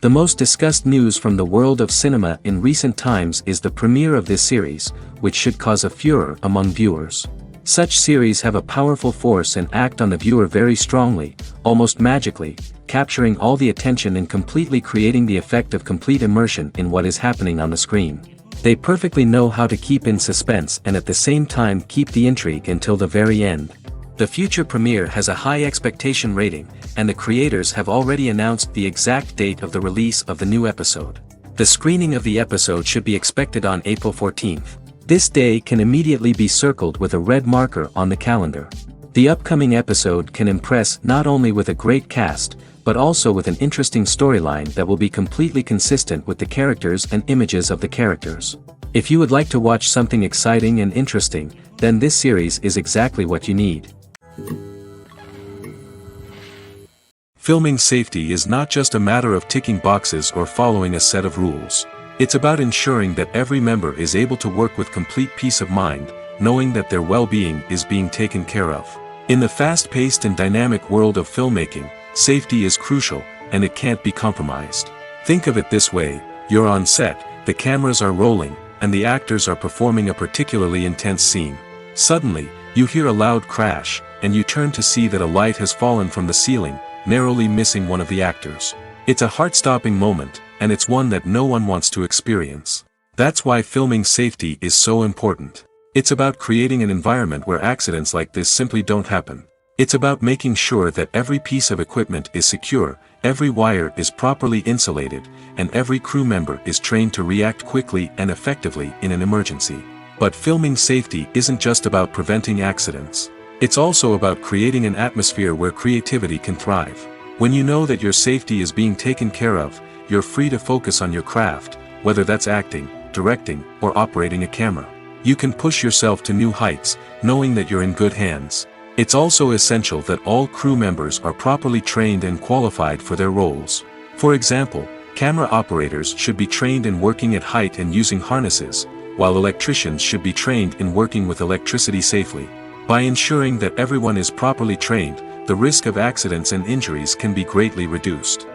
The most discussed news from the world of cinema in recent times is the premiere of this series, which should cause a furor among viewers. Such series have a powerful force and act on the viewer very strongly, almost magically, capturing all the attention and completely creating the effect of complete immersion in what is happening on the screen. They perfectly know how to keep in suspense and at the same time keep the intrigue until the very end. The future premiere has a high expectation rating, and the creators have already announced the exact date of the release of the new episode. The screening of the episode should be expected on April 14th. This day can immediately be circled with a red marker on the calendar. The upcoming episode can impress not only with a great cast, but also with an interesting storyline that will be completely consistent with the characters and images of the characters. If you would like to watch something exciting and interesting, then this series is exactly what you need. Filming safety is not just a matter of ticking boxes or following a set of rules. It's about ensuring that every member is able to work with complete peace of mind, knowing that their well-being is being taken care of. In the fast-paced and dynamic world of filmmaking, safety is crucial, and it can't be compromised. Think of it this way: you're on set, the cameras are rolling, and the actors are performing a particularly intense scene. Suddenly, you hear a loud crash, and you turn to see that a light has fallen from the ceiling, narrowly missing one of the actors. It's a heart-stopping moment, and it's one that no one wants to experience. That's why filming safety is so important. It's about creating an environment where accidents like this simply don't happen. It's about making sure that every piece of equipment is secure, every wire is properly insulated, and every crew member is trained to react quickly and effectively in an emergency. But filming safety isn't just about preventing accidents. It's also about creating an atmosphere where creativity can thrive. When you know that your safety is being taken care of, you're free to focus on your craft, whether that's acting, directing, or operating a camera. You can push yourself to new heights, knowing that you're in good hands. It's also essential that all crew members are properly trained and qualified for their roles. For example, camera operators should be trained in working at height and using harnesses, while electricians should be trained in working with electricity safely. By ensuring that everyone is properly trained, the risk of accidents and injuries can be greatly reduced.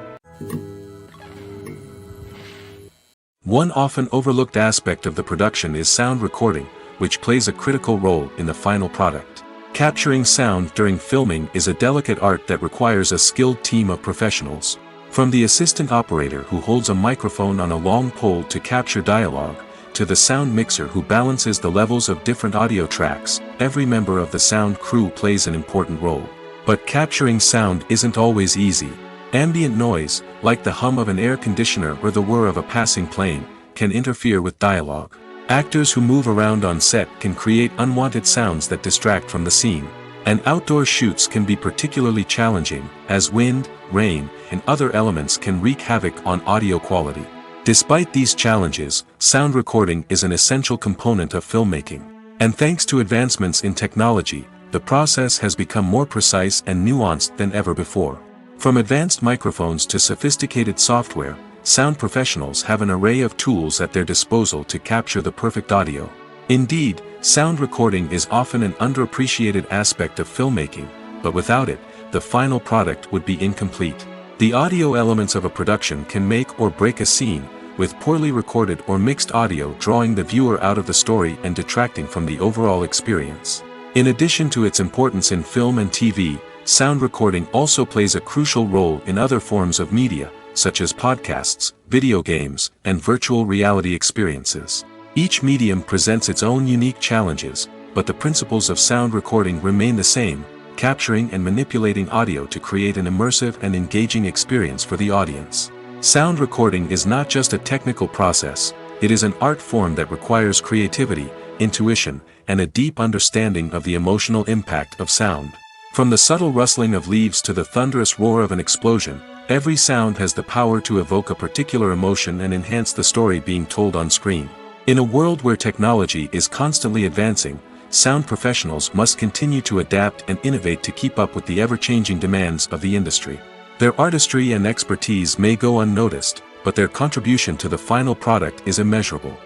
One often overlooked aspect of the production is sound recording, which plays a critical role in the final product. Capturing sound during filming is a delicate art that requires a skilled team of professionals. From the assistant operator who holds a microphone on a long pole to capture dialogue, to the sound mixer who balances the levels of different audio tracks, every member of the sound crew plays an important role. But capturing sound isn't always easy. Ambient noise, like the hum of an air conditioner or the whir of a passing plane, can interfere with dialogue. Actors who move around on set can create unwanted sounds that distract from the scene. And outdoor shoots can be particularly challenging, as wind, rain, and other elements can wreak havoc on audio quality. Despite these challenges, sound recording is an essential component of filmmaking. And thanks to advancements in technology, the process has become more precise and nuanced than ever before. From advanced microphones to sophisticated software, sound professionals have an array of tools at their disposal to capture the perfect audio. Indeed, sound recording is often an underappreciated aspect of filmmaking, but without it, the final product would be incomplete. The audio elements of a production can make or break a scene, with poorly recorded or mixed audio drawing the viewer out of the story and detracting from the overall experience. In addition to its importance in film and TV, sound recording also plays a crucial role in other forms of media, such as podcasts, video games, and virtual reality experiences. Each medium presents its own unique challenges, but the principles of sound recording remain the same: capturing and manipulating audio to create an immersive and engaging experience for the audience. Sound recording is not just a technical process, it is an art form that requires creativity, intuition, and a deep understanding of the emotional impact of sound. From the subtle rustling of leaves to the thunderous roar of an explosion, every sound has the power to evoke a particular emotion and enhance the story being told on screen. In a world where technology is constantly advancing, sound professionals must continue to adapt and innovate to keep up with the ever-changing demands of the industry. Their artistry and expertise may go unnoticed, but their contribution to the final product is immeasurable.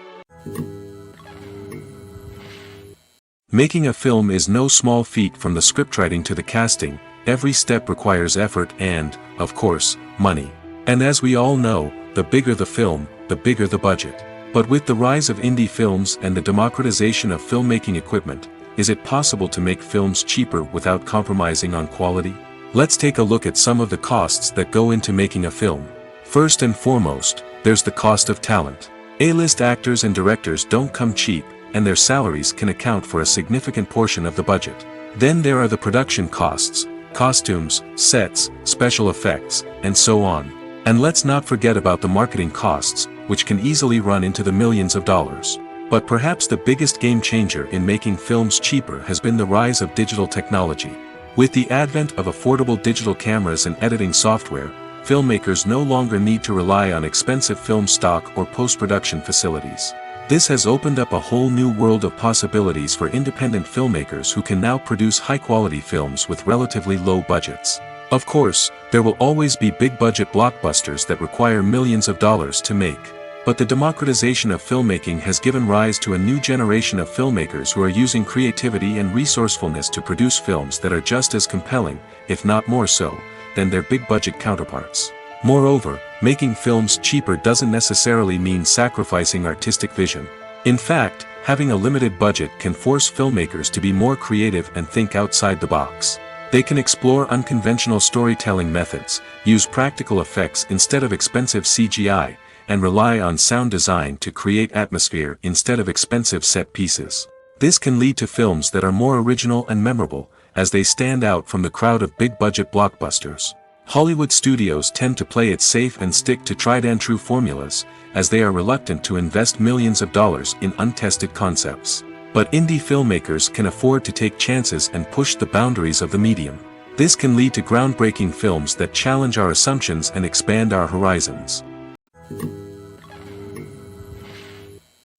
Making a film is no small feat. From the scriptwriting to the casting, every step requires effort and, of course, money. And as we all know, the bigger the film, the bigger the budget. But with the rise of indie films and the democratization of filmmaking equipment, is it possible to make films cheaper without compromising on quality? Let's take a look at some of the costs that go into making a film. First and foremost, there's the cost of talent. A-list actors and directors don't come cheap, and their salaries can account for a significant portion of the budget. Then there are the production costs, costumes, sets, special effects, and so on. And let's not forget about the marketing costs, which can easily run into the millions of dollars. But perhaps the biggest game changer in making films cheaper has been the rise of digital technology. With the advent of affordable digital cameras and editing software, filmmakers no longer need to rely on expensive film stock or post-production facilities. This has opened up a whole new world of possibilities for independent filmmakers who can now produce high-quality films with relatively low budgets. Of course, there will always be big-budget blockbusters that require millions of dollars to make. But the democratization of filmmaking has given rise to a new generation of filmmakers who are using creativity and resourcefulness to produce films that are just as compelling, if not more so, than their big-budget counterparts. Moreover, making films cheaper doesn't necessarily mean sacrificing artistic vision. In fact, having a limited budget can force filmmakers to be more creative and think outside the box. They can explore unconventional storytelling methods, use practical effects instead of expensive CGI, and rely on sound design to create atmosphere instead of expensive set pieces. This can lead to films that are more original and memorable, as they stand out from the crowd of big-budget blockbusters. Hollywood studios tend to play it safe and stick to tried-and-true formulas, as they are reluctant to invest millions of dollars in untested concepts. But indie filmmakers can afford to take chances and push the boundaries of the medium. This can lead to groundbreaking films that challenge our assumptions and expand our horizons.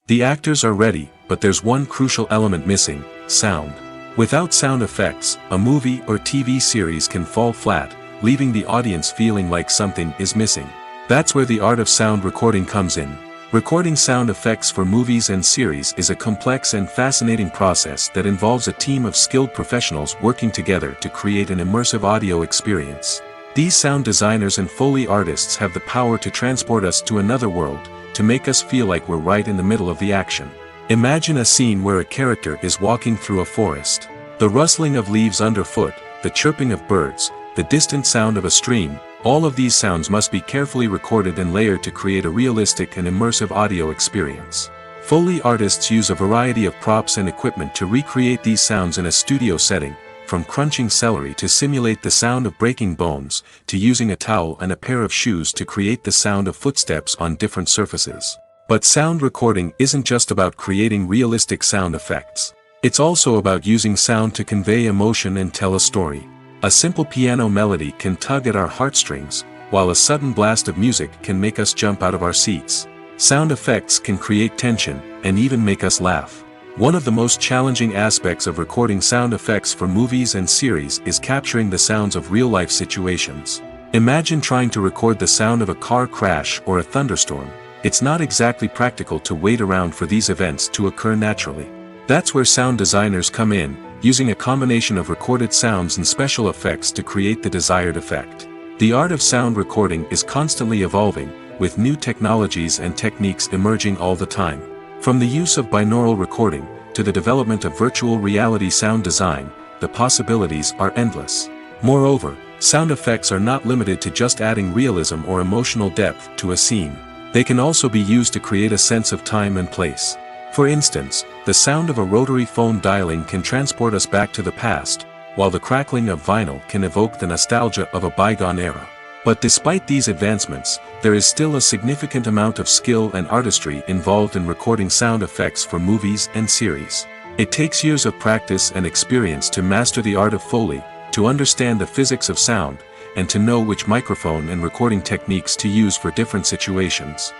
The actors are ready, but there's one crucial element missing: sound. Without sound effects, a movie or TV series can fall flat, leaving the audience feeling like something is missing. That's where the art of sound recording comes in. Recording sound effects for movies and series is a complex and fascinating process that involves a team of skilled professionals working together to create an immersive audio experience. These sound designers and Foley artists have the power to transport us to another world, to make us feel like we're right in the middle of the action. Imagine a scene where a character is walking through a forest. The rustling of leaves underfoot, the chirping of birds, the distant sound of a stream, all of these sounds must be carefully recorded and layered to create a realistic and immersive audio experience. Foley artists use a variety of props and equipment to recreate these sounds in a studio setting, from crunching celery to simulate the sound of breaking bones, to using a towel and a pair of shoes to create the sound of footsteps on different surfaces. But sound recording isn't just about creating realistic sound effects. It's also about using sound to convey emotion and tell a story. A simple piano melody can tug at our heartstrings, while a sudden blast of music can make us jump out of our seats. Sound effects can create tension, and even make us laugh. One of the most challenging aspects of recording sound effects for movies and series is capturing the sounds of real-life situations. Imagine trying to record the sound of a car crash or a thunderstorm. It's not exactly practical to wait around for these events to occur naturally. That's where sound designers come in, using a combination of recorded sounds and special effects to create the desired effect. The art of sound recording is constantly evolving, with new technologies and techniques emerging all the time. From the use of binaural recording, to the development of virtual reality sound design, the possibilities are endless. Moreover, sound effects are not limited to just adding realism or emotional depth to a scene. They can also be used to create a sense of time and place. For instance, the sound of a rotary phone dialing can transport us back to the past, while the crackling of vinyl can evoke the nostalgia of a bygone era. But despite these advancements, there is still a significant amount of skill and artistry involved in recording sound effects for movies and series. It takes years of practice and experience to master the art of Foley, to understand the physics of sound, and to know which microphone and recording techniques to use for different situations.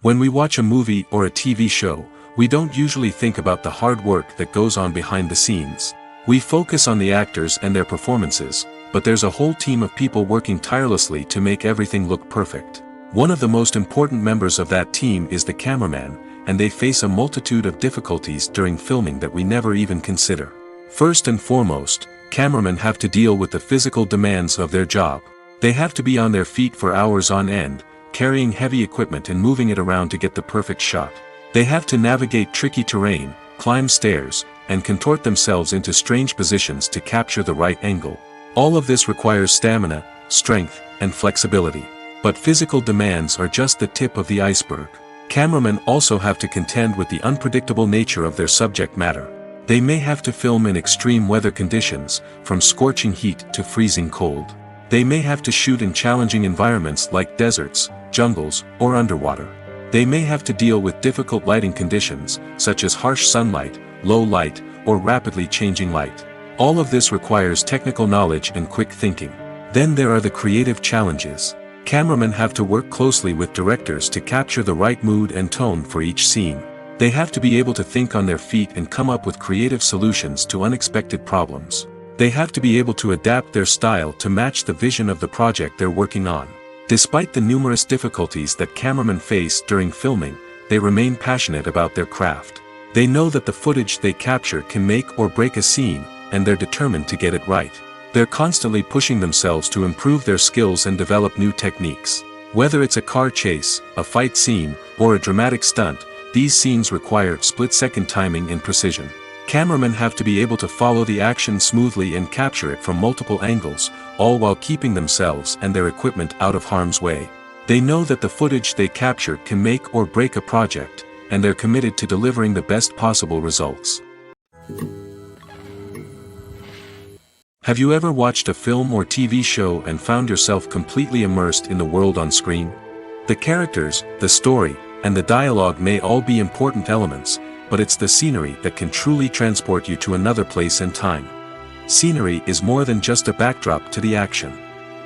When we watch a movie or a TV show, we don't usually think about the hard work that goes on behind the scenes. We focus on the actors and their performances, but there's a whole team of people working tirelessly to make everything look perfect. One of the most important members of that team is the cameraman, and they face a multitude of difficulties during filming that we never even consider. First and foremost, cameramen have to deal with the physical demands of their job. They have to be on their feet for hours on end, carrying heavy equipment and moving it around to get the perfect shot. They have to navigate tricky terrain, climb stairs, and contort themselves into strange positions to capture the right angle. All of this requires stamina, strength, and flexibility. But physical demands are just the tip of the iceberg. Cameramen also have to contend with the unpredictable nature of their subject matter. They may have to film in extreme weather conditions, from scorching heat to freezing cold. They may have to shoot in challenging environments like deserts, jungles, or underwater. They may have to deal with difficult lighting conditions, such as harsh sunlight, low light, or rapidly changing light. All of this requires technical knowledge and quick thinking. Then there are the creative challenges. Cameramen have to work closely with directors to capture the right mood and tone for each scene. They have to be able to think on their feet and come up with creative solutions to unexpected problems. They have to be able to adapt their style to match the vision of the project they're working on. Despite the numerous difficulties that cameramen face during filming, they remain passionate about their craft. They know that the footage they capture can make or break a scene, and they're determined to get it right. They're constantly pushing themselves to improve their skills and develop new techniques. Whether it's a car chase, a fight scene, or a dramatic stunt, these scenes require split-second timing and precision. Cameramen have to be able to follow the action smoothly and capture it from multiple angles, all while keeping themselves and their equipment out of harm's way. They know that the footage they capture can make or break a project, and they're committed to delivering the best possible results. Have you ever watched a film or TV show and found yourself completely immersed in the world on screen? The characters, the story, and the dialogue may all be important elements, but it's the scenery that can truly transport you to another place and time. Scenery is more than just a backdrop to the action.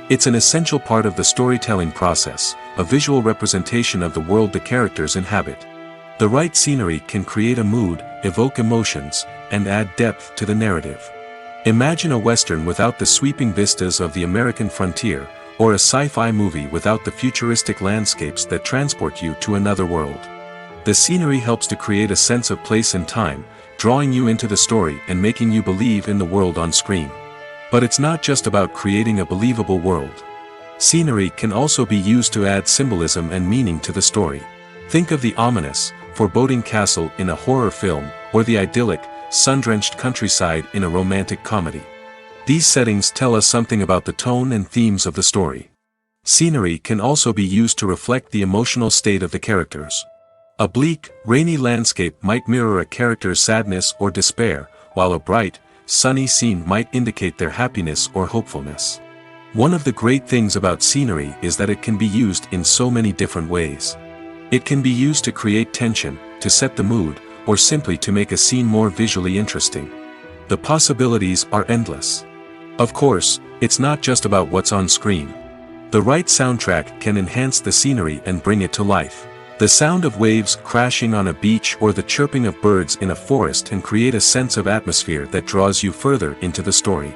It's an essential part of the storytelling process, a visual representation of the world the characters inhabit. The right scenery can create a mood, evoke emotions, and add depth to the narrative. Imagine a Western without the sweeping vistas of the American frontier, or a sci-fi movie without the futuristic landscapes that transport you to another world. The scenery helps to create a sense of place and time, drawing you into the story and making you believe in the world on screen. But it's not just about creating a believable world. Scenery can also be used to add symbolism and meaning to the story. Think of the ominous, foreboding castle in a horror film, or the idyllic, sun-drenched countryside in a romantic comedy. These settings tell us something about the tone and themes of the story. Scenery can also be used to reflect the emotional state of the characters. A bleak, rainy landscape might mirror a character's sadness or despair, while a bright, sunny scene might indicate their happiness or hopefulness. One of the great things about scenery is that it can be used in so many different ways. It can be used to create tension, to set the mood, or simply to make a scene more visually interesting. The possibilities are endless. Of course, it's not just about what's on screen. The right soundtrack can enhance the scenery and bring it to life. The sound of waves crashing on a beach or the chirping of birds in a forest can create a sense of atmosphere that draws you further into the story.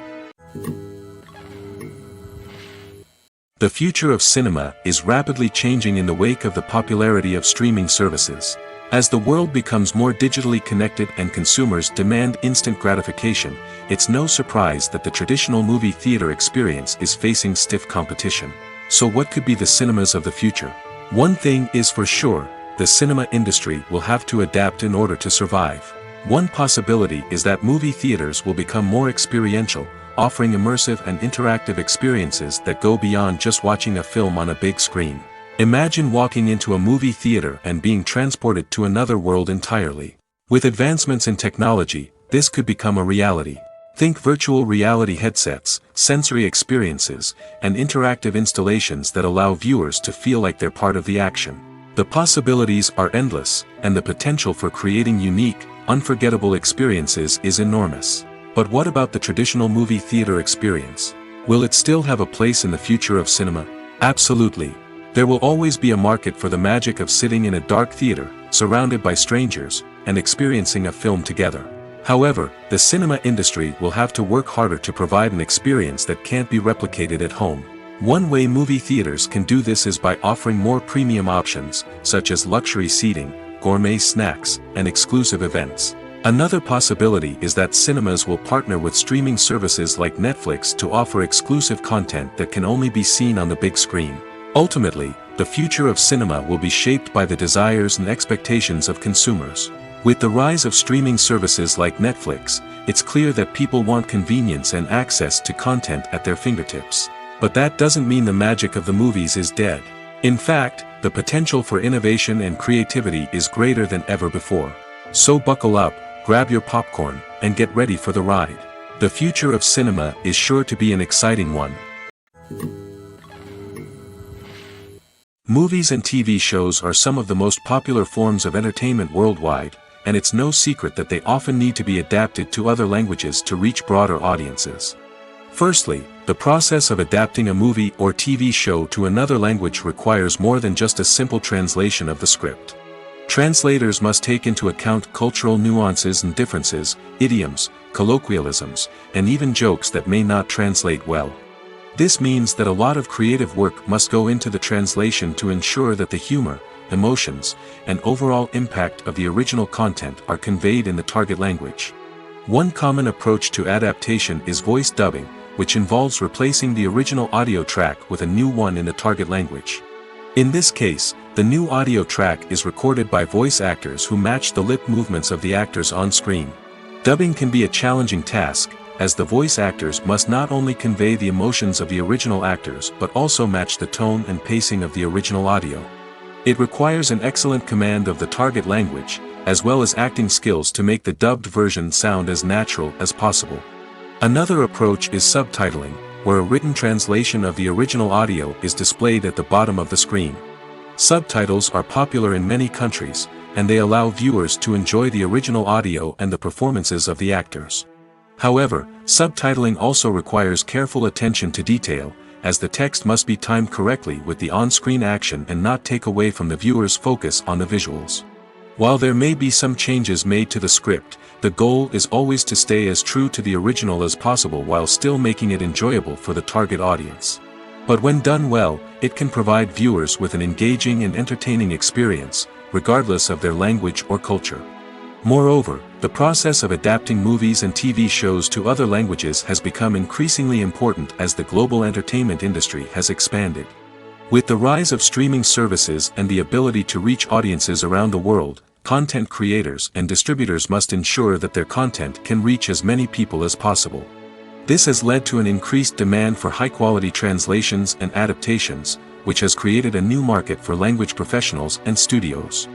The future of cinema is rapidly changing in the wake of the popularity of streaming services. As the world becomes more digitally connected and consumers demand instant gratification, it's no surprise that the traditional movie theater experience is facing stiff competition. So what could be the cinemas of the future? One thing is for sure, the cinema industry will have to adapt in order to survive. One possibility is that movie theaters will become more experiential, offering immersive and interactive experiences that go beyond just watching a film on a big screen. Imagine walking into a movie theater and being transported to another world entirely. With advancements in technology, this could become a reality. Think virtual reality headsets, sensory experiences, and interactive installations that allow viewers to feel like they're part of the action. The possibilities are endless, and the potential for creating unique, unforgettable experiences is enormous. But what about the traditional movie theater experience? Will it still have a place in the future of cinema? Absolutely. There will always be a market for the magic of sitting in a dark theater, surrounded by strangers, and experiencing a film together. However, the cinema industry will have to work harder to provide an experience that can't be replicated at home. One way movie theaters can do this is by offering more premium options, such as luxury seating, gourmet snacks, and exclusive events. Another possibility is that cinemas will partner with streaming services like Netflix to offer exclusive content that can only be seen on the big screen. Ultimately, the future of cinema will be shaped by the desires and expectations of consumers. With the rise of streaming services like Netflix, it's clear that people want convenience and access to content at their fingertips. But that doesn't mean the magic of the movies is dead. In fact, the potential for innovation and creativity is greater than ever before. So buckle up, grab your popcorn, and get ready for the ride. The future of cinema is sure to be an exciting one. Movies and TV shows are some of the most popular forms of entertainment worldwide, and it's no secret that they often need to be adapted to other languages to reach broader audiences. Firstly, the process of adapting a movie or TV show to another language requires more than just a simple translation of the script. Translators must take into account cultural nuances and differences, idioms, colloquialisms, and even jokes that may not translate well. This means that a lot of creative work must go into the translation to ensure that the humor, emotions, and overall impact of the original content are conveyed in the target language. One common approach to adaptation is voice dubbing, which involves replacing the original audio track with a new one in the target language. In this case, the new audio track is recorded by voice actors who match the lip movements of the actors on screen. Dubbing can be a challenging task, as the voice actors must not only convey the emotions of the original actors but also match the tone and pacing of the original audio. It requires an excellent command of the target language, as well as acting skills to make the dubbed version sound as natural as possible. Another approach is subtitling, where a written translation of the original audio is displayed at the bottom of the screen. Subtitles are popular in many countries, and they allow viewers to enjoy the original audio and the performances of the actors. However, subtitling also requires careful attention to detail, as the text must be timed correctly with the on-screen action and not take away from the viewer's focus on the visuals. While there may be some changes made to the script, the goal is always to stay as true to the original as possible while still making it enjoyable for the target audience. But when done well, it can provide viewers with an engaging and entertaining experience, regardless of their language or culture. Moreover, the process of adapting movies and TV shows to other languages has become increasingly important as the global entertainment industry has expanded. With the rise of streaming services and the ability to reach audiences around the world, content creators and distributors must ensure that their content can reach as many people as possible. This has led to an increased demand for high-quality translations and adaptations, which has created a new market for language professionals and studios.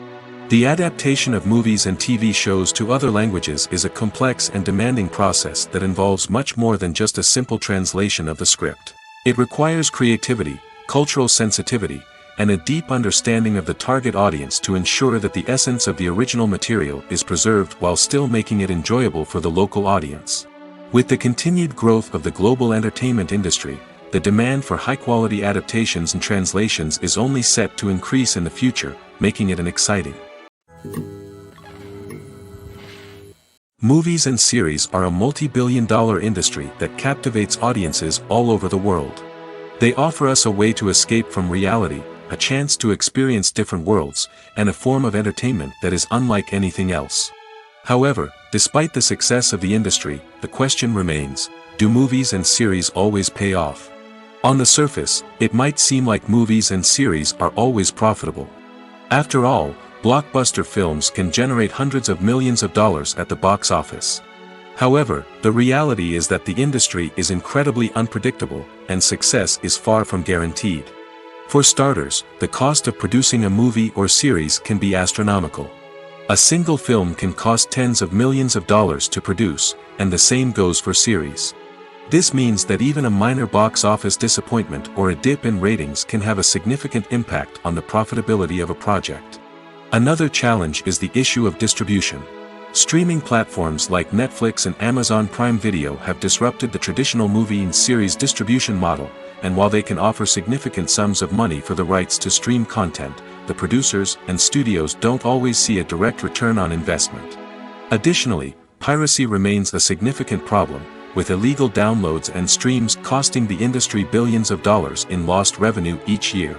The adaptation of movies and TV shows to other languages is a complex and demanding process that involves much more than just a simple translation of the script. It requires creativity, cultural sensitivity, and a deep understanding of the target audience to ensure that the essence of the original material is preserved while still making it enjoyable for the local audience. With the continued growth of the global entertainment industry, the demand for high-quality adaptations and translations is only set to increase in the future, making it an exciting. Movies and series are a multi-billion-dollar industry that captivates audiences all over the world. They offer us a way to escape from reality, a chance to experience different worlds, and a form of entertainment that is unlike anything else. However, despite the success of the industry, the question remains, do movies and series always pay off? On the surface, it might seem like movies and series are always profitable. After all, blockbuster films can generate hundreds of millions of dollars at the box office. However, the reality is that the industry is incredibly unpredictable, and success is far from guaranteed. For starters, the cost of producing a movie or series can be astronomical. A single film can cost tens of millions of dollars to produce, and the same goes for series. This means that even a minor box office disappointment or a dip in ratings can have a significant impact on the profitability of a project. Another challenge is the issue of distribution. Streaming platforms like Netflix and Amazon Prime Video have disrupted the traditional movie and series distribution model, and while they can offer significant sums of money for the rights to stream content, the producers and studios don't always see a direct return on investment. Additionally, piracy remains a significant problem, with illegal downloads and streams costing the industry billions of dollars in lost revenue each year.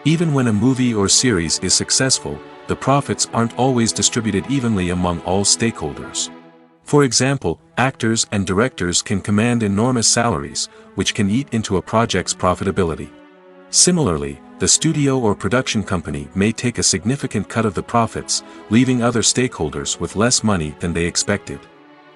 Even when a movie or series is successful, the profits aren't always distributed evenly among all stakeholders. For example, actors and directors can command enormous salaries, which can eat into a project's profitability. Similarly, the studio or production company may take a significant cut of the profits, leaving other stakeholders with less money than they expected.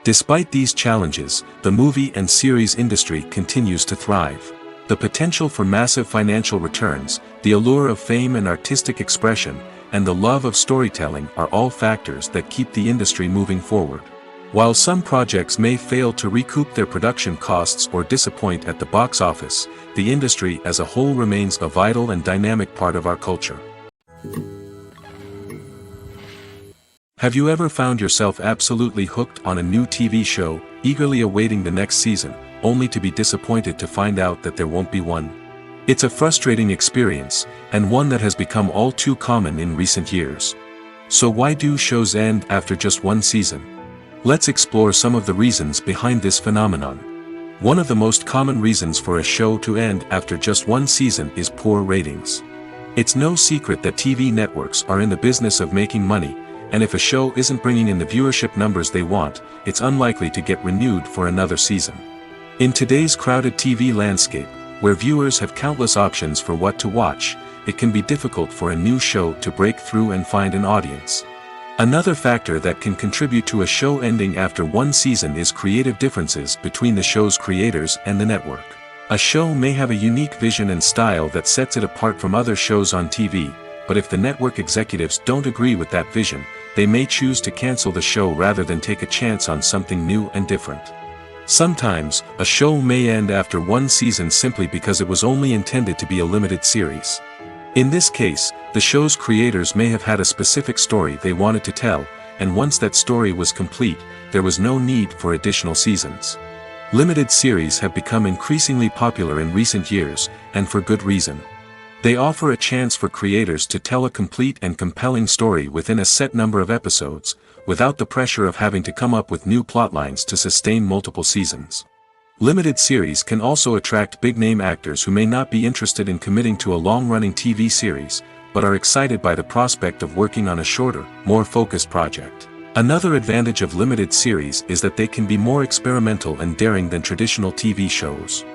Despite these challenges, the movie and series industry continues to thrive. The potential for massive financial returns, the allure of fame and artistic expression, and the love of storytelling are all factors that keep the industry moving forward. While some projects may fail to recoup their production costs or disappoint at the box office, the industry as a whole remains a vital and dynamic part of our culture. Have you ever found yourself absolutely hooked on a new TV show, eagerly awaiting the next season, only to be disappointed to find out that there won't be one? It's a frustrating experience, and one that has become all too common in recent years. So why do shows end after just one season? Let's explore some of the reasons behind this phenomenon. One of the most common reasons for a show to end after just one season is poor ratings. It's no secret that TV networks are in the business of making money, and if a show isn't bringing in the viewership numbers they want, it's unlikely to get renewed for another season. In today's crowded TV landscape, where viewers have countless options for what to watch, it can be difficult for a new show to break through and find an audience. Another factor that can contribute to a show ending after one season is creative differences between the show's creators and the network. A show may have a unique vision and style that sets it apart from other shows on TV, but if the network executives don't agree with that vision, they may choose to cancel the show rather than take a chance on something new and different. Sometimes, a show may end after one season simply because it was only intended to be a limited series. In this case, the show's creators may have had a specific story they wanted to tell, and once that story was complete, there was no need for additional seasons. Limited series have become increasingly popular in recent years, and for good reason. They offer a chance for creators to tell a complete and compelling story within a set number of episodes, without the pressure of having to come up with new plotlines to sustain multiple seasons. Limited series can also attract big-name actors who may not be interested in committing to a long-running TV series, but are excited by the prospect of working on a shorter, more focused project. Another advantage of limited series is that they can be more experimental and daring than traditional TV shows.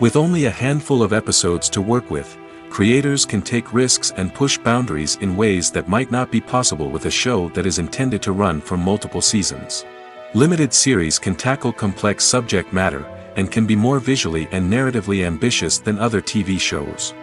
With only a handful of episodes to work with, creators can take risks and push boundaries in ways that might not be possible with a show that is intended to run for multiple seasons. Limited series can tackle complex subject matter, and can be more visually and narratively ambitious than other TV shows.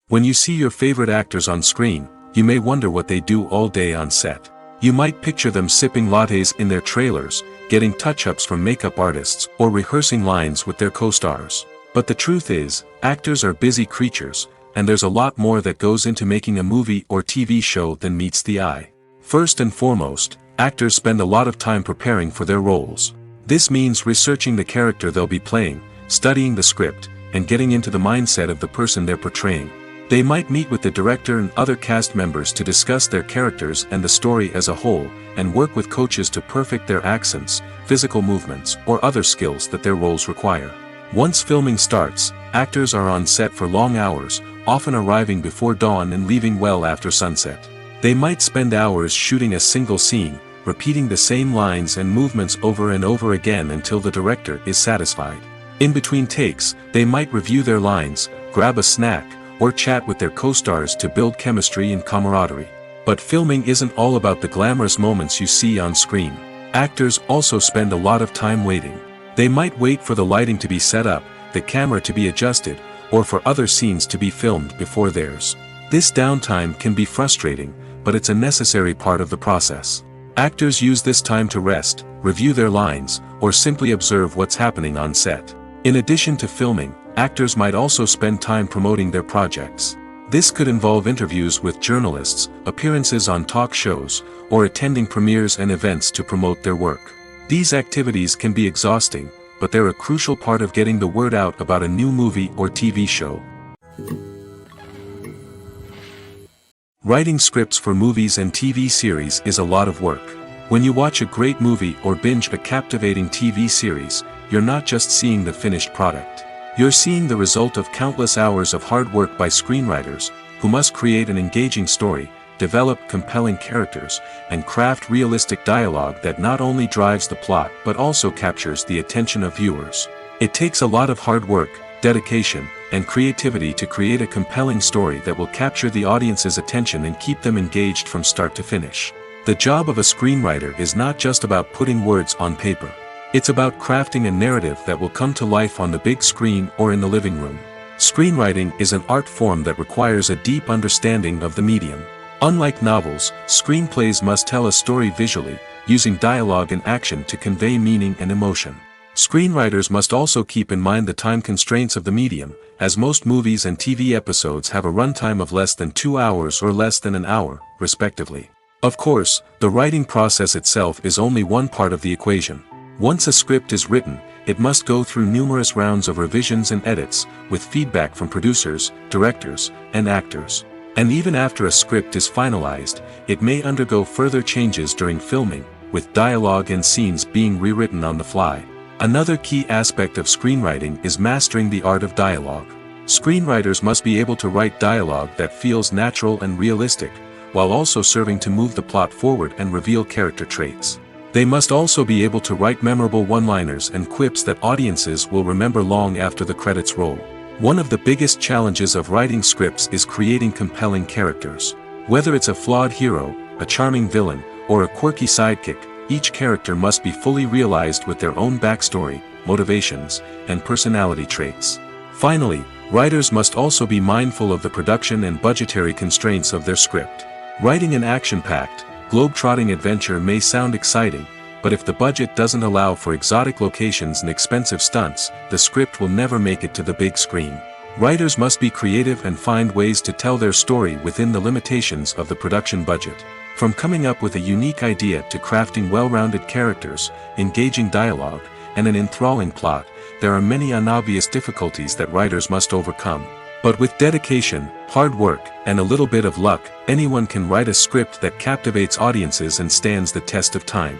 When you see your favorite actors on screen, you may wonder what they do all day on set. You might picture them sipping lattes in their trailers, getting touch-ups from makeup artists, or rehearsing lines with their co-stars. But the truth is, actors are busy creatures, and there's a lot more that goes into making a movie or TV show than meets the eye. First and foremost, actors spend a lot of time preparing for their roles. This means researching the character they'll be playing, studying the script, and getting into the mindset of the person they're portraying. They might meet with the director and other cast members to discuss their characters and the story as a whole, and work with coaches to perfect their accents, physical movements, or other skills that their roles require. Once filming starts, actors are on set for long hours, often arriving before dawn and leaving well after sunset. They might spend hours shooting a single scene, repeating the same lines and movements over and over again until the director is satisfied. In between takes, they might review their lines, grab a snack, or chat with their co-stars to build chemistry and camaraderie. But filming isn't all about the glamorous moments you see on screen. Actors also spend a lot of time waiting. They might wait for the lighting to be set up, the camera to be adjusted, or for other scenes to be filmed before theirs. This downtime can be frustrating, but it's a necessary part of the process. Actors use this time to rest, review their lines, or simply observe what's happening on set. In addition to filming, actors might also spend time promoting their projects. This could involve interviews with journalists, appearances on talk shows, or attending premieres and events to promote their work. These activities can be exhausting, but they're a crucial part of getting the word out about a new movie or TV show. Writing scripts for movies and TV series is a lot of work. When you watch a great movie or binge a captivating TV series, you're not just seeing the finished product. You're seeing the result of countless hours of hard work by screenwriters, who must create an engaging story, develop compelling characters, and craft realistic dialogue that not only drives the plot but also captures the attention of viewers. It takes a lot of hard work, dedication, and creativity to create a compelling story that will capture the audience's attention and keep them engaged from start to finish. The job of a screenwriter is not just about putting words on paper. It's about crafting a narrative that will come to life on the big screen or in the living room. Screenwriting is an art form that requires a deep understanding of the medium. Unlike novels, screenplays must tell a story visually, using dialogue and action to convey meaning and emotion. Screenwriters must also keep in mind the time constraints of the medium, as most movies and TV episodes have a runtime of less than 2 hours or less than an hour, respectively. Of course, the writing process itself is only one part of the equation. Once a script is written, it must go through numerous rounds of revisions and edits, with feedback from producers, directors, and actors. And even after a script is finalized, it may undergo further changes during filming, with dialogue and scenes being rewritten on the fly. Another key aspect of screenwriting is mastering the art of dialogue. Screenwriters must be able to write dialogue that feels natural and realistic, while also serving to move the plot forward and reveal character traits. They must also be able to write memorable one-liners and quips that audiences will remember long after the credits roll. One of the biggest challenges of writing scripts is creating compelling characters. Whether it's a flawed hero, a charming villain, or a quirky sidekick, each character must be fully realized with their own backstory, motivations, and personality traits. Finally, writers must also be mindful of the production and budgetary constraints of their script. Writing an action-packed, globe-trotting adventure may sound exciting, but if the budget doesn't allow for exotic locations and expensive stunts, the script will never make it to the big screen. Writers must be creative and find ways to tell their story within the limitations of the production budget. From coming up with a unique idea to crafting well-rounded characters, engaging dialogue, and an enthralling plot, there are many unobvious difficulties that writers must overcome. But with dedication, hard work, and a little bit of luck, anyone can write a script that captivates audiences and stands the test of time.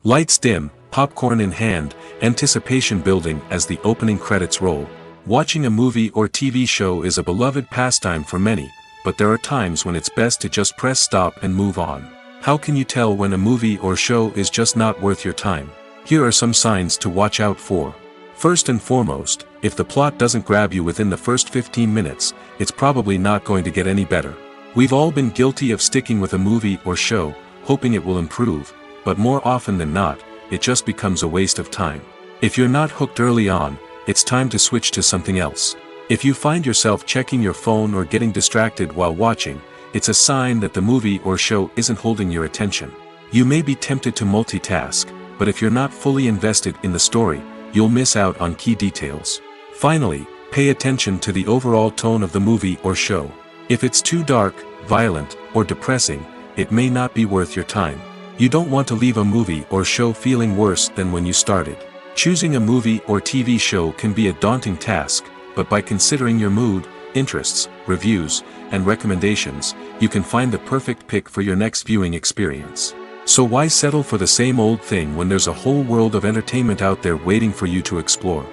Lights dim, popcorn in hand, anticipation building as the opening credits roll. Watching a movie or TV show is a beloved pastime for many, but there are times when it's best to just press stop and move on. How can you tell when a movie or show is just not worth your time? Here are some signs to watch out for. First and foremost, if the plot doesn't grab you within the first 15 minutes, it's probably not going to get any better. We've all been guilty of sticking with a movie or show, hoping it will improve, but more often than not, it just becomes a waste of time. If you're not hooked early on, it's time to switch to something else. If you find yourself checking your phone or getting distracted while watching, it's a sign that the movie or show isn't holding your attention. You may be tempted to multitask, but if you're not fully invested in the story, you'll miss out on key details. Finally, pay attention to the overall tone of the movie or show. If it's too dark, violent, or depressing, it may not be worth your time. You don't want to leave a movie or show feeling worse than when you started. Choosing a movie or TV show can be a daunting task, but by considering your mood, interests, reviews, and recommendations, you can find the perfect pick for your next viewing experience. So why settle for the same old thing when there's a whole world of entertainment out there waiting for you to explore?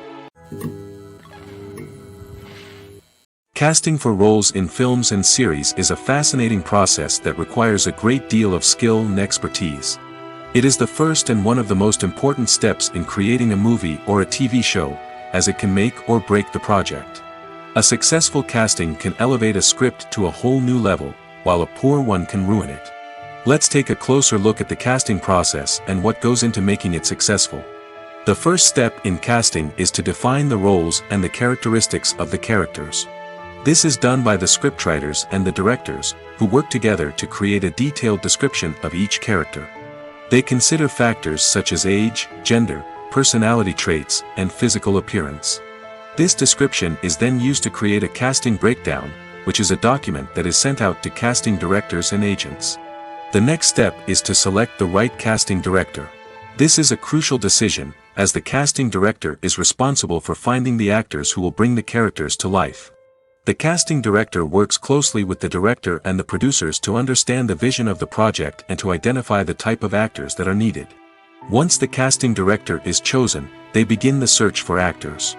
Casting for roles in films and series is a fascinating process that requires a great deal of skill and expertise. It is the first and one of the most important steps in creating a movie or a TV show, as it can make or break the project. A successful casting can elevate a script to a whole new level, while a poor one can ruin it. Let's take a closer look at the casting process and what goes into making it successful. The first step in casting is to define the roles and the characteristics of the characters. This is done by the scriptwriters and the directors, who work together to create a detailed description of each character. They consider factors such as age, gender, personality traits, and physical appearance. This description is then used to create a casting breakdown, which is a document that is sent out to casting directors and agents. The next step is to select the right casting director. This is a crucial decision, as the casting director is responsible for finding the actors who will bring the characters to life. The casting director works closely with the director and the producers to understand the vision of the project and to identify the type of actors that are needed. Once the casting director is chosen, they begin the search for actors.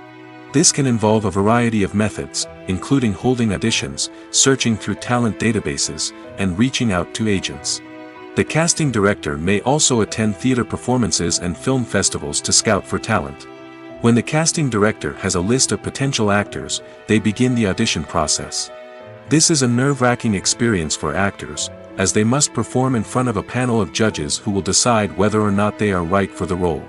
This can involve a variety of methods, including holding auditions, searching through talent databases, and reaching out to agents. The casting director may also attend theater performances and film festivals to scout for talent. When the casting director has a list of potential actors, they begin the audition process. This is a nerve-wracking experience for actors, as they must perform in front of a panel of judges who will decide whether or not they are right for the role.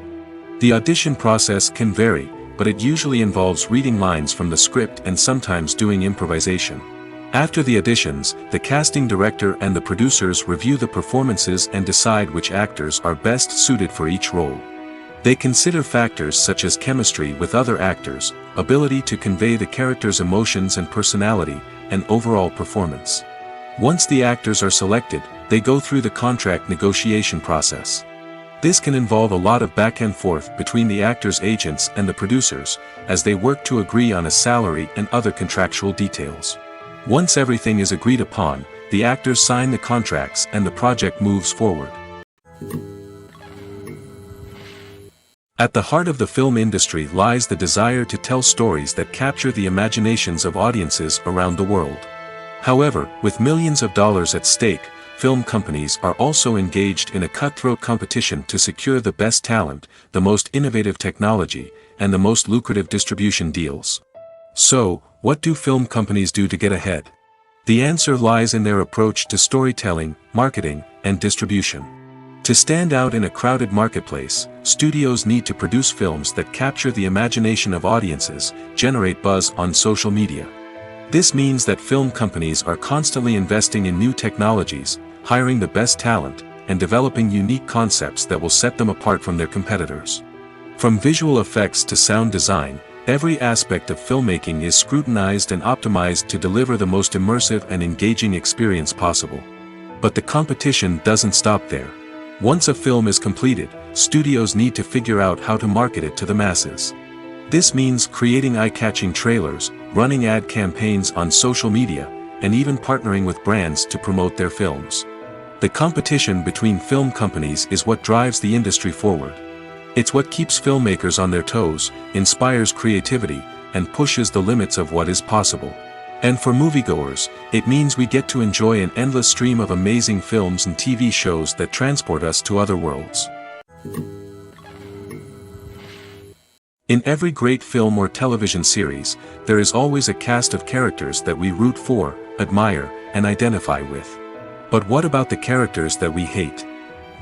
The audition process can vary, but it usually involves reading lines from the script and sometimes doing improvisation. After the auditions, the casting director and the producers review the performances and decide which actors are best suited for each role. They consider factors such as chemistry with other actors, ability to convey the character's emotions and personality, and overall performance. Once the actors are selected, they go through the contract negotiation process. This can involve a lot of back and forth between the actors' agents and the producers, as they work to agree on a salary and other contractual details. Once everything is agreed upon, the actors sign the contracts and the project moves forward. At the heart of the film industry lies the desire to tell stories that capture the imaginations of audiences around the world. However, with millions of dollars at stake, film companies are also engaged in a cutthroat competition to secure the best talent, the most innovative technology, and the most lucrative distribution deals. So, what do film companies do to get ahead? The answer lies in their approach to storytelling, marketing, and distribution. To stand out in a crowded marketplace, studios need to produce films that capture the imagination of audiences, generate buzz on social media. This means that film companies are constantly investing in new technologies, hiring the best talent, and developing unique concepts that will set them apart from their competitors. From visual effects to sound design, every aspect of filmmaking is scrutinized and optimized to deliver the most immersive and engaging experience possible. But the competition doesn't stop there. Once a film is completed, studios need to figure out how to market it to the masses. This means creating eye-catching trailers, running ad campaigns on social media, and even partnering with brands to promote their films. The competition between film companies is what drives the industry forward. It's what keeps filmmakers on their toes, inspires creativity, and pushes the limits of what is possible. And for moviegoers, it means we get to enjoy an endless stream of amazing films and TV shows that transport us to other worlds. In every great film or television series, there is always a cast of characters that we root for, admire, and identify with. But what about the characters that we hate?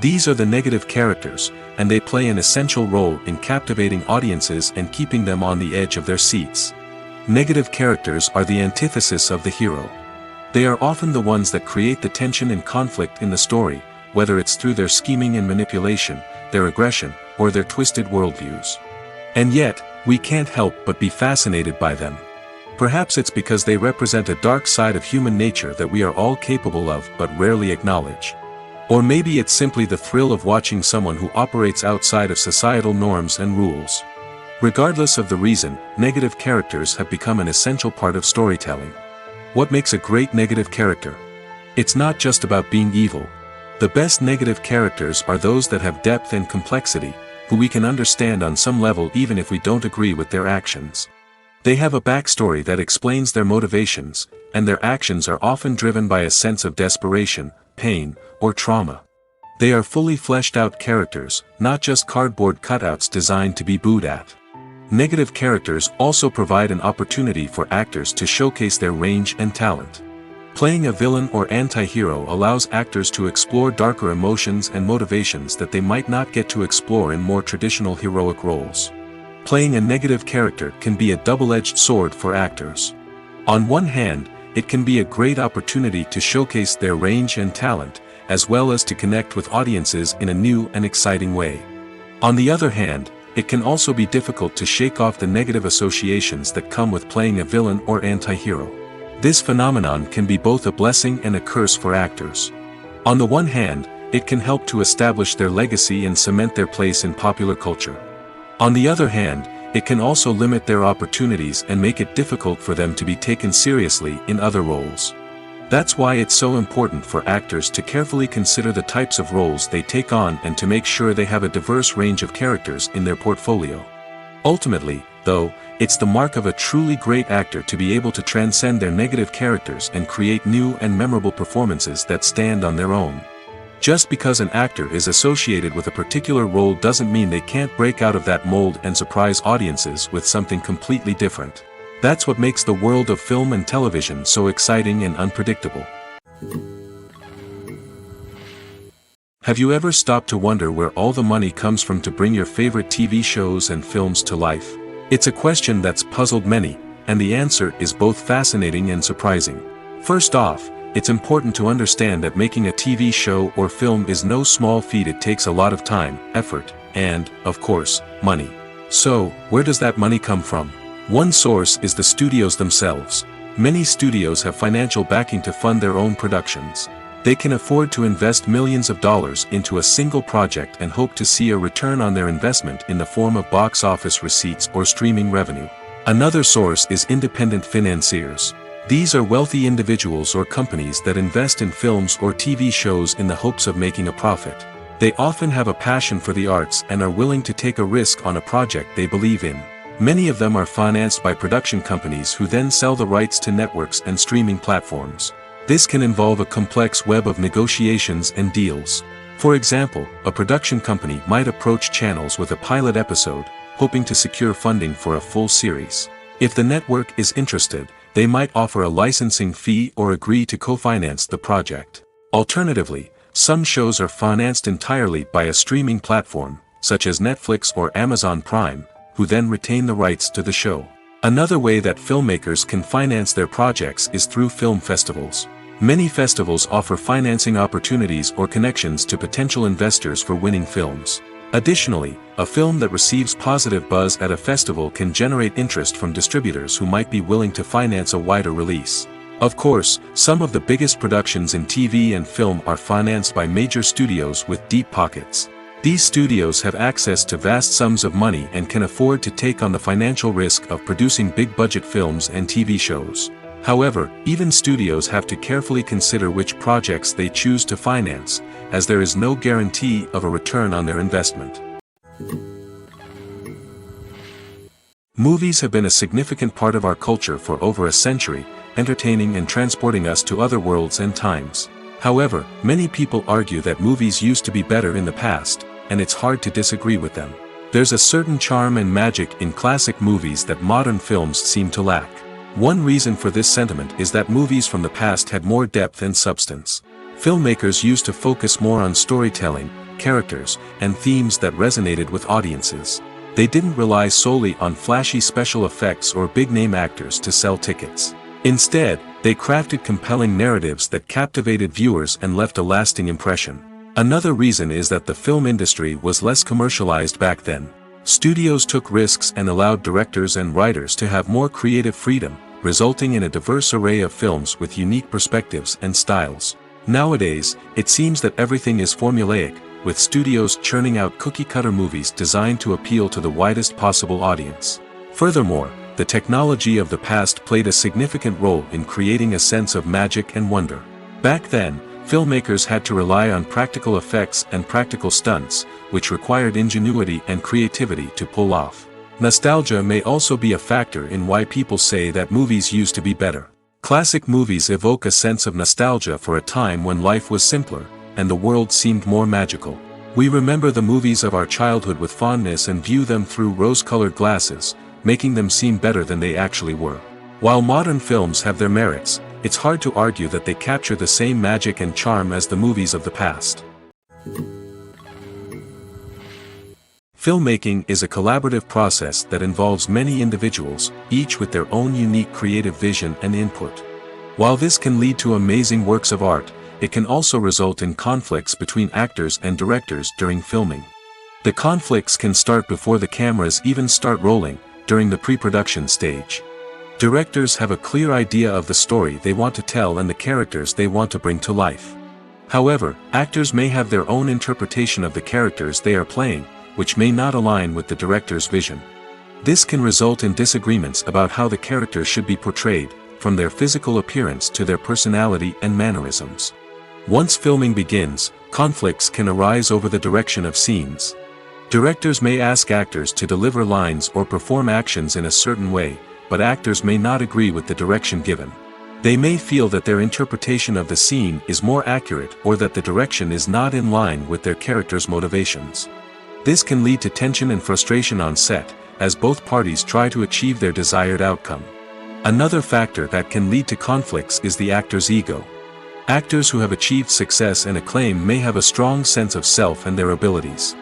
These are the negative characters, and they play an essential role in captivating audiences and keeping them on the edge of their seats. Negative characters are the antithesis of the hero. They are often the ones that create the tension and conflict in the story, whether it's through their scheming and manipulation, their aggression, or their twisted worldviews. And yet, we can't help but be fascinated by them. Perhaps it's because they represent a dark side of human nature that we are all capable of but rarely acknowledge. Or maybe it's simply the thrill of watching someone who operates outside of societal norms and rules. Regardless of the reason, negative characters have become an essential part of storytelling. What makes a great negative character? It's not just about being evil. The best negative characters are those that have depth and complexity, who we can understand on some level even if we don't agree with their actions. They have a backstory that explains their motivations, and their actions are often driven by a sense of desperation, pain, or trauma. They are fully fleshed out characters, not just cardboard cutouts designed to be booed at. Negative characters also provide an opportunity for actors to showcase their range and talent. Playing a villain or anti-hero allows actors to explore darker emotions and motivations that they might not get to explore in more traditional heroic roles. Playing a negative character can be a double-edged sword for actors. On one hand, it can be a great opportunity to showcase their range and talent, as well as to connect with audiences in a new and exciting way. On the other hand, it can also be difficult to shake off the negative associations that come with playing a villain or anti-hero. This phenomenon can be both a blessing and a curse for actors. On the one hand, it can help to establish their legacy and cement their place in popular culture. On the other hand, it can also limit their opportunities and make it difficult for them to be taken seriously in other roles. That's why it's so important for actors to carefully consider the types of roles they take on and to make sure they have a diverse range of characters in their portfolio. Ultimately, though, it's the mark of a truly great actor to be able to transcend their negative characters and create new and memorable performances that stand on their own. Just because an actor is associated with a particular role doesn't mean they can't break out of that mold and surprise audiences with something completely different. That's what makes the world of film and television so exciting and unpredictable. Have you ever stopped to wonder where all the money comes from to bring your favorite TV shows and films to life? It's a question that's puzzled many, and the answer is both fascinating and surprising. First off, it's important to understand that making a TV show or film is no small feat. It takes a lot of time, effort, and, of course, money. So, where does that money come from? One source is the studios themselves. Many studios have financial backing to fund their own productions. They can afford to invest millions of dollars into a single project and hope to see a return on their investment in the form of box office receipts or streaming revenue. Another source is independent financiers. These are wealthy individuals or companies that invest in films or TV shows in the hopes of making a profit. They often have a passion for the arts and are willing to take a risk on a project they believe in. Many of them are financed by production companies who then sell the rights to networks and streaming platforms. This can involve a complex web of negotiations and deals. For example, a production company might approach channels with a pilot episode, hoping to secure funding for a full series. If the network is interested, they might offer a licensing fee or agree to co-finance the project. Alternatively, some shows are financed entirely by a streaming platform, such as Netflix or Amazon Prime, who then retain the rights to the show. Another way that filmmakers can finance their projects is through film festivals. Many festivals offer financing opportunities or connections to potential investors for winning films. Additionally, a film that receives positive buzz at a festival can generate interest from distributors who might be willing to finance a wider release. Of course, some of the biggest productions in TV and film are financed by major studios with deep pockets. These studios have access to vast sums of money and can afford to take on the financial risk of producing big-budget films and TV shows. However, even studios have to carefully consider which projects they choose to finance, as there is no guarantee of a return on their investment. Movies have been a significant part of our culture for over a century, entertaining and transporting us to other worlds and times. However, many people argue that movies used to be better in the past, and it's hard to disagree with them. There's a certain charm and magic in classic movies that modern films seem to lack. One reason for this sentiment is that movies from the past had more depth and substance. Filmmakers used to focus more on storytelling, characters, and themes that resonated with audiences. They didn't rely solely on flashy special effects or big-name actors to sell tickets. Instead, they crafted compelling narratives that captivated viewers and left a lasting impression. Another reason is that the film industry was less commercialized back then. Studios took risks and allowed directors and writers to have more creative freedom, resulting in a diverse array of films with unique perspectives and styles. Nowadays, it seems that everything is formulaic, with studios churning out cookie-cutter movies designed to appeal to the widest possible audience. Furthermore, the technology of the past played a significant role in creating a sense of magic and wonder. Back then, filmmakers had to rely on practical effects and practical stunts, which required ingenuity and creativity to pull off. Nostalgia may also be a factor in why people say that movies used to be better. Classic movies evoke a sense of nostalgia for a time when life was simpler, and the world seemed more magical. We remember the movies of our childhood with fondness and view them through rose-colored glasses, making them seem better than they actually were. While modern films have their merits, it's hard to argue that they capture the same magic and charm as the movies of the past. Filmmaking is a collaborative process that involves many individuals, each with their own unique creative vision and input. While this can lead to amazing works of art, it can also result in conflicts between actors and directors during filming. The conflicts can start before the cameras even start rolling, during the pre-production stage. Directors have a clear idea of the story they want to tell and the characters they want to bring to life. However, actors may have their own interpretation of the characters they are playing, which may not align with the director's vision. This can result in disagreements about how the characters should be portrayed, from their physical appearance to their personality and mannerisms. Once filming begins, conflicts can arise over the direction of scenes. Directors may ask actors to deliver lines or perform actions in a certain way, but actors may not agree with the direction given. They may feel that their interpretation of the scene is more accurate or that the direction is not in line with their character's motivations. This can lead to tension and frustration on set, as both parties try to achieve their desired outcome. Another factor that can lead to conflicts is the actor's ego. Actors who have achieved success and acclaim may have a strong sense of self and their abilities.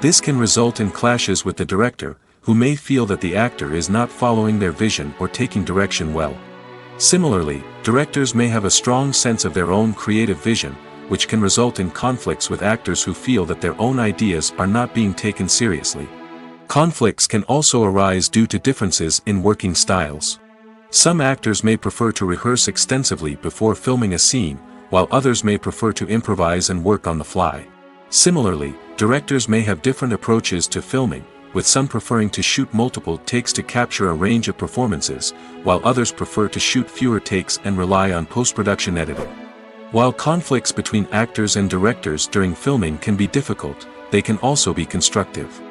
This can result in clashes with the director, who may feel that the actor is not following their vision or taking direction well. Similarly, directors may have a strong sense of their own creative vision, which can result in conflicts with actors who feel that their own ideas are not being taken seriously. Conflicts can also arise due to differences in working styles. Some actors may prefer to rehearse extensively before filming a scene, while others may prefer to improvise and work on the fly. Similarly, directors may have different approaches to filming, with some preferring to shoot multiple takes to capture a range of performances, while others prefer to shoot fewer takes and rely on post-production editing. While conflicts between actors and directors during filming can be difficult, they can also be constructive.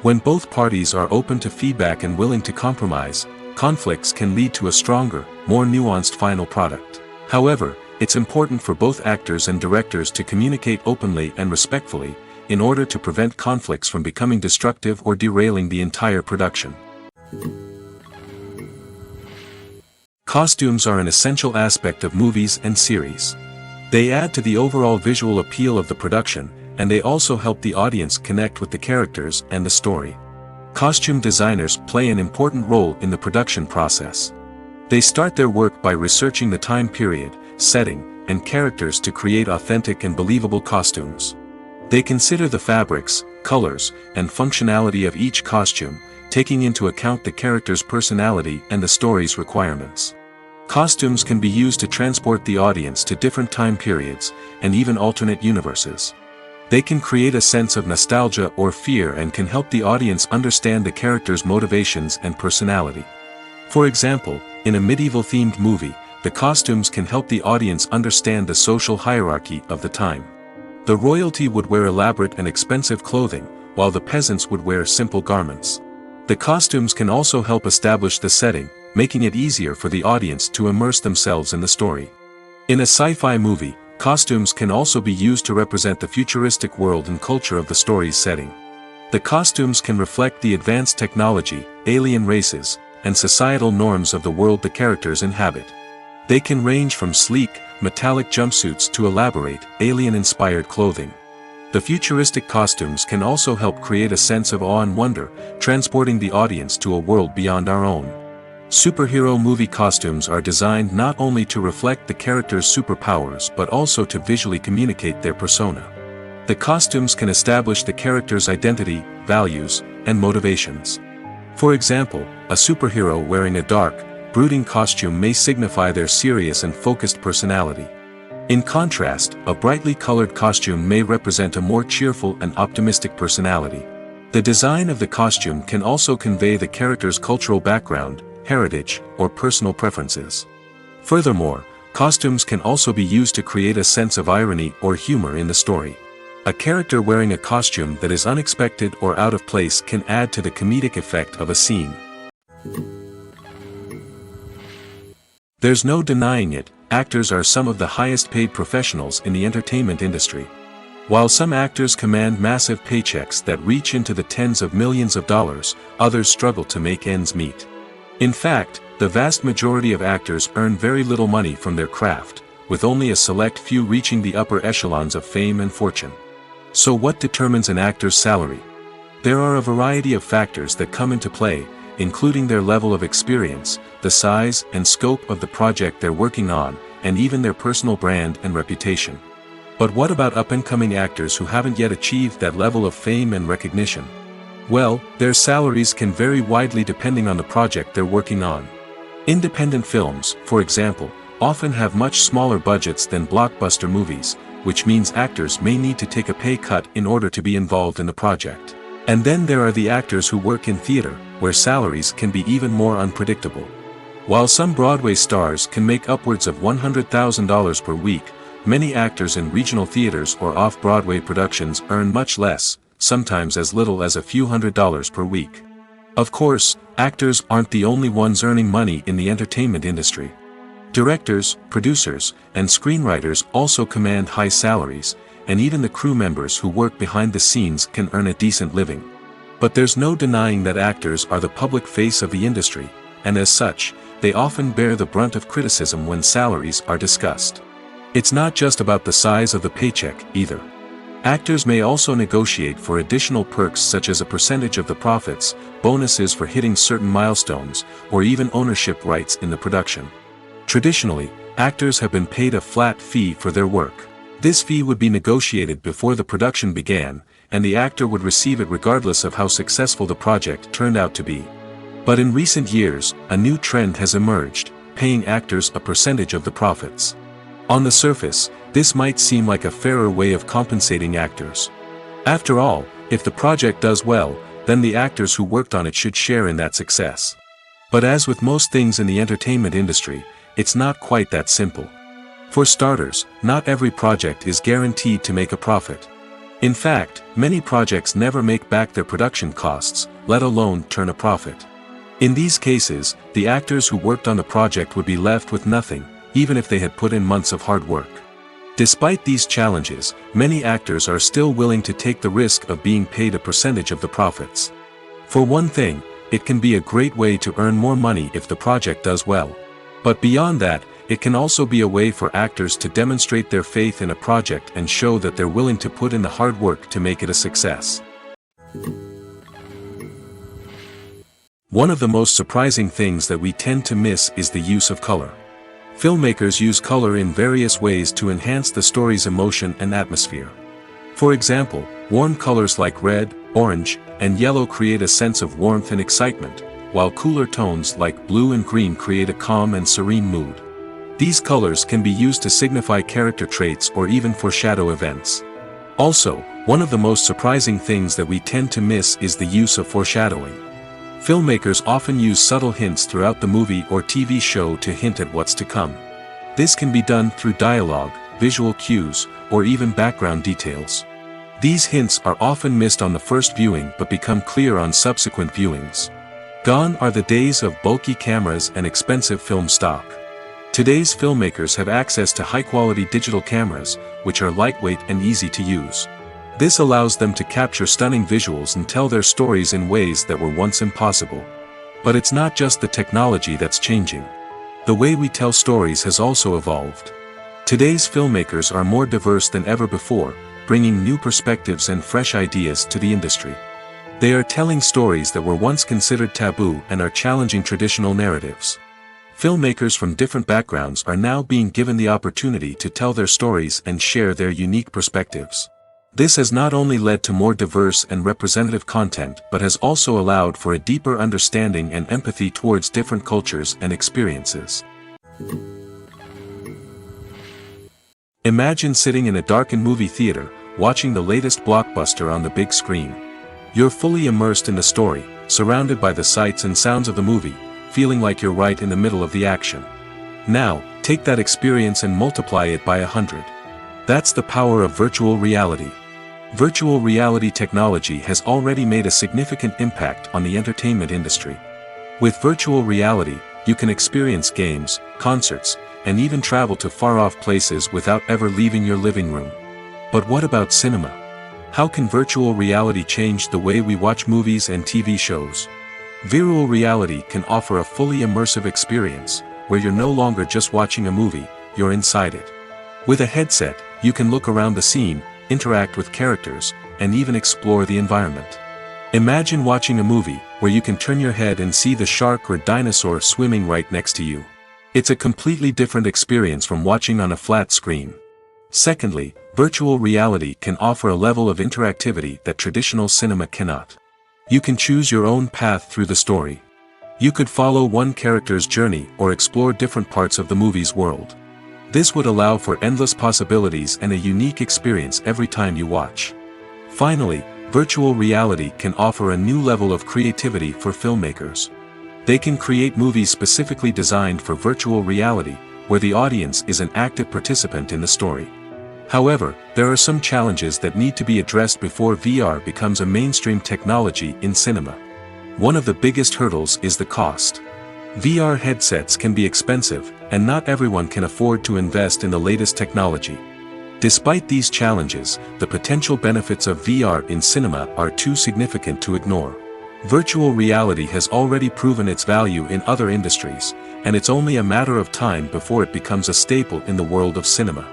When both parties are open to feedback and willing to compromise, conflicts can lead to a stronger, more nuanced final product. However, it's important for both actors and directors to communicate openly and respectfully, in order to prevent conflicts from becoming destructive or derailing the entire production. Costumes are an essential aspect of movies and series. They add to the overall visual appeal of the production, and they also help the audience connect with the characters and the story. Costume designers play an important role in the production process. They start their work by researching the time period, setting, and characters to create authentic and believable costumes. They consider the fabrics, colors, and functionality of each costume, taking into account the character's personality and the story's requirements. Costumes can be used to transport the audience to different time periods, and even alternate universes. They can create a sense of nostalgia or fear and can help the audience understand the character's motivations and personality. For example, in a medieval-themed movie, the costumes can help the audience understand the social hierarchy of the time. The royalty would wear elaborate and expensive clothing, while the peasants would wear simple garments. The costumes can also help establish the setting, making it easier for the audience to immerse themselves in the story. In a sci-fi movie, costumes can also be used to represent the futuristic world and culture of the story's setting. The costumes can reflect the advanced technology, alien races, and societal norms of the world the characters inhabit. They can range from sleek, metallic jumpsuits to elaborate, alien-inspired clothing. The futuristic costumes can also help create a sense of awe and wonder, transporting the audience to a world beyond our own. Superhero movie costumes are designed not only to reflect the character's superpowers but also to visually communicate their persona. The costumes can establish the character's identity, values, and motivations. For example, a superhero wearing a dark, brooding costume may signify their serious and focused personality. In contrast, a brightly colored costume may represent a more cheerful and optimistic personality. The design of the costume can also convey the character's cultural background, heritage, or personal preferences. Furthermore, costumes can also be used to create a sense of irony or humor in the story. A character wearing a costume that is unexpected or out of place can add to the comedic effect of a scene. There's no denying it, actors are some of the highest paid professionals in the entertainment industry. While some actors command massive paychecks that reach into the tens of millions of dollars, others struggle to make ends meet. In fact, the vast majority of actors earn very little money from their craft, with only a select few reaching the upper echelons of fame and fortune. So what determines an actor's salary? There are a variety of factors that come into play, including their level of experience, the size and scope of the project they're working on, and even their personal brand and reputation. But what about up-and-coming actors who haven't yet achieved that level of fame and recognition? Well, their salaries can vary widely depending on the project they're working on. Independent films, for example, often have much smaller budgets than blockbuster movies, which means actors may need to take a pay cut in order to be involved in the project. And then there are the actors who work in theater, where salaries can be even more unpredictable. While some Broadway stars can make upwards of $100,000 per week, many actors in regional theaters or off-Broadway productions earn much less, sometimes as little as a few $100s per week. Of course, actors aren't the only ones earning money in the entertainment industry. Directors, producers, and screenwriters also command high salaries, and even the crew members who work behind the scenes can earn a decent living. But there's no denying that actors are the public face of the industry, and as such, they often bear the brunt of criticism when salaries are discussed. It's not just about the size of the paycheck, either. Actors may also negotiate for additional perks such as a percentage of the profits, bonuses for hitting certain milestones, or even ownership rights in the production. Traditionally, actors have been paid a flat fee for their work. This fee would be negotiated before the production began, and the actor would receive it regardless of how successful the project turned out to be. But in recent years, a new trend has emerged, paying actors a percentage of the profits. On the surface, this might seem like a fairer way of compensating actors. After all, if the project does well, then the actors who worked on it should share in that success. But as with most things in the entertainment industry, it's not quite that simple. For starters, not every project is guaranteed to make a profit. In fact, many projects never make back their production costs, let alone turn a profit. In these cases, the actors who worked on the project would be left with nothing, even if they had put in months of hard work. Despite these challenges, many actors are still willing to take the risk of being paid a percentage of the profits. For one thing, it can be a great way to earn more money if the project does well. But beyond that, it can also be a way for actors to demonstrate their faith in a project and show that they're willing to put in the hard work to make it a success. One of the most surprising things that we tend to miss is the use of color. Filmmakers use color in various ways to enhance the story's emotion and atmosphere. For example, warm colors like red, orange, and yellow create a sense of warmth and excitement, while cooler tones like blue and green create a calm and serene mood. These colors can be used to signify character traits or even foreshadow events. Also, one of the most surprising things that we tend to miss is the use of foreshadowing. Filmmakers often use subtle hints throughout the movie or TV show to hint at what's to come. This can be done through dialogue, visual cues, or even background details. These hints are often missed on the first viewing but become clear on subsequent viewings. Gone are the days of bulky cameras and expensive film stock. Today's filmmakers have access to high-quality digital cameras, which are lightweight and easy to use. This allows them to capture stunning visuals and tell their stories in ways that were once impossible. But it's not just the technology that's changing. The way we tell stories has also evolved. Today's filmmakers are more diverse than ever before, bringing new perspectives and fresh ideas to the industry. They are telling stories that were once considered taboo and are challenging traditional narratives. Filmmakers from different backgrounds are now being given the opportunity to tell their stories and share their unique perspectives. This has not only led to more diverse and representative content but has also allowed for a deeper understanding and empathy towards different cultures and experiences. Imagine sitting in a darkened movie theater, watching the latest blockbuster on the big screen. You're fully immersed in the story, surrounded by the sights and sounds of the movie, feeling like you're right in the middle of the action. Now, take that experience and multiply it by 100. That's the power of virtual reality. Virtual reality technology has already made a significant impact on the entertainment industry. With virtual reality, you can experience games, concerts, and even travel to far-off places without ever leaving your living room. But what about cinema? How can virtual reality change the way we watch movies and TV shows? Virtual reality can offer a fully immersive experience, where you're no longer just watching a movie, you're inside it. With a headset, you can look around the scene, interact with characters, and even explore the environment. Imagine watching a movie, where you can turn your head and see the shark or dinosaur swimming right next to you. It's a completely different experience from watching on a flat screen. Secondly, virtual reality can offer a level of interactivity that traditional cinema cannot. You can choose your own path through the story. You could follow one character's journey or explore different parts of the movie's world. This would allow for endless possibilities and a unique experience every time you watch. Finally, virtual reality can offer a new level of creativity for filmmakers. They can create movies specifically designed for virtual reality, where the audience is an active participant in the story. However, there are some challenges that need to be addressed before VR becomes a mainstream technology in cinema. One of the biggest hurdles is the cost. VR headsets can be expensive, and not everyone can afford to invest in the latest technology. Despite these challenges, the potential benefits of VR in cinema are too significant to ignore. Virtual reality has already proven its value in other industries, and it's only a matter of time before it becomes a staple in the world of cinema.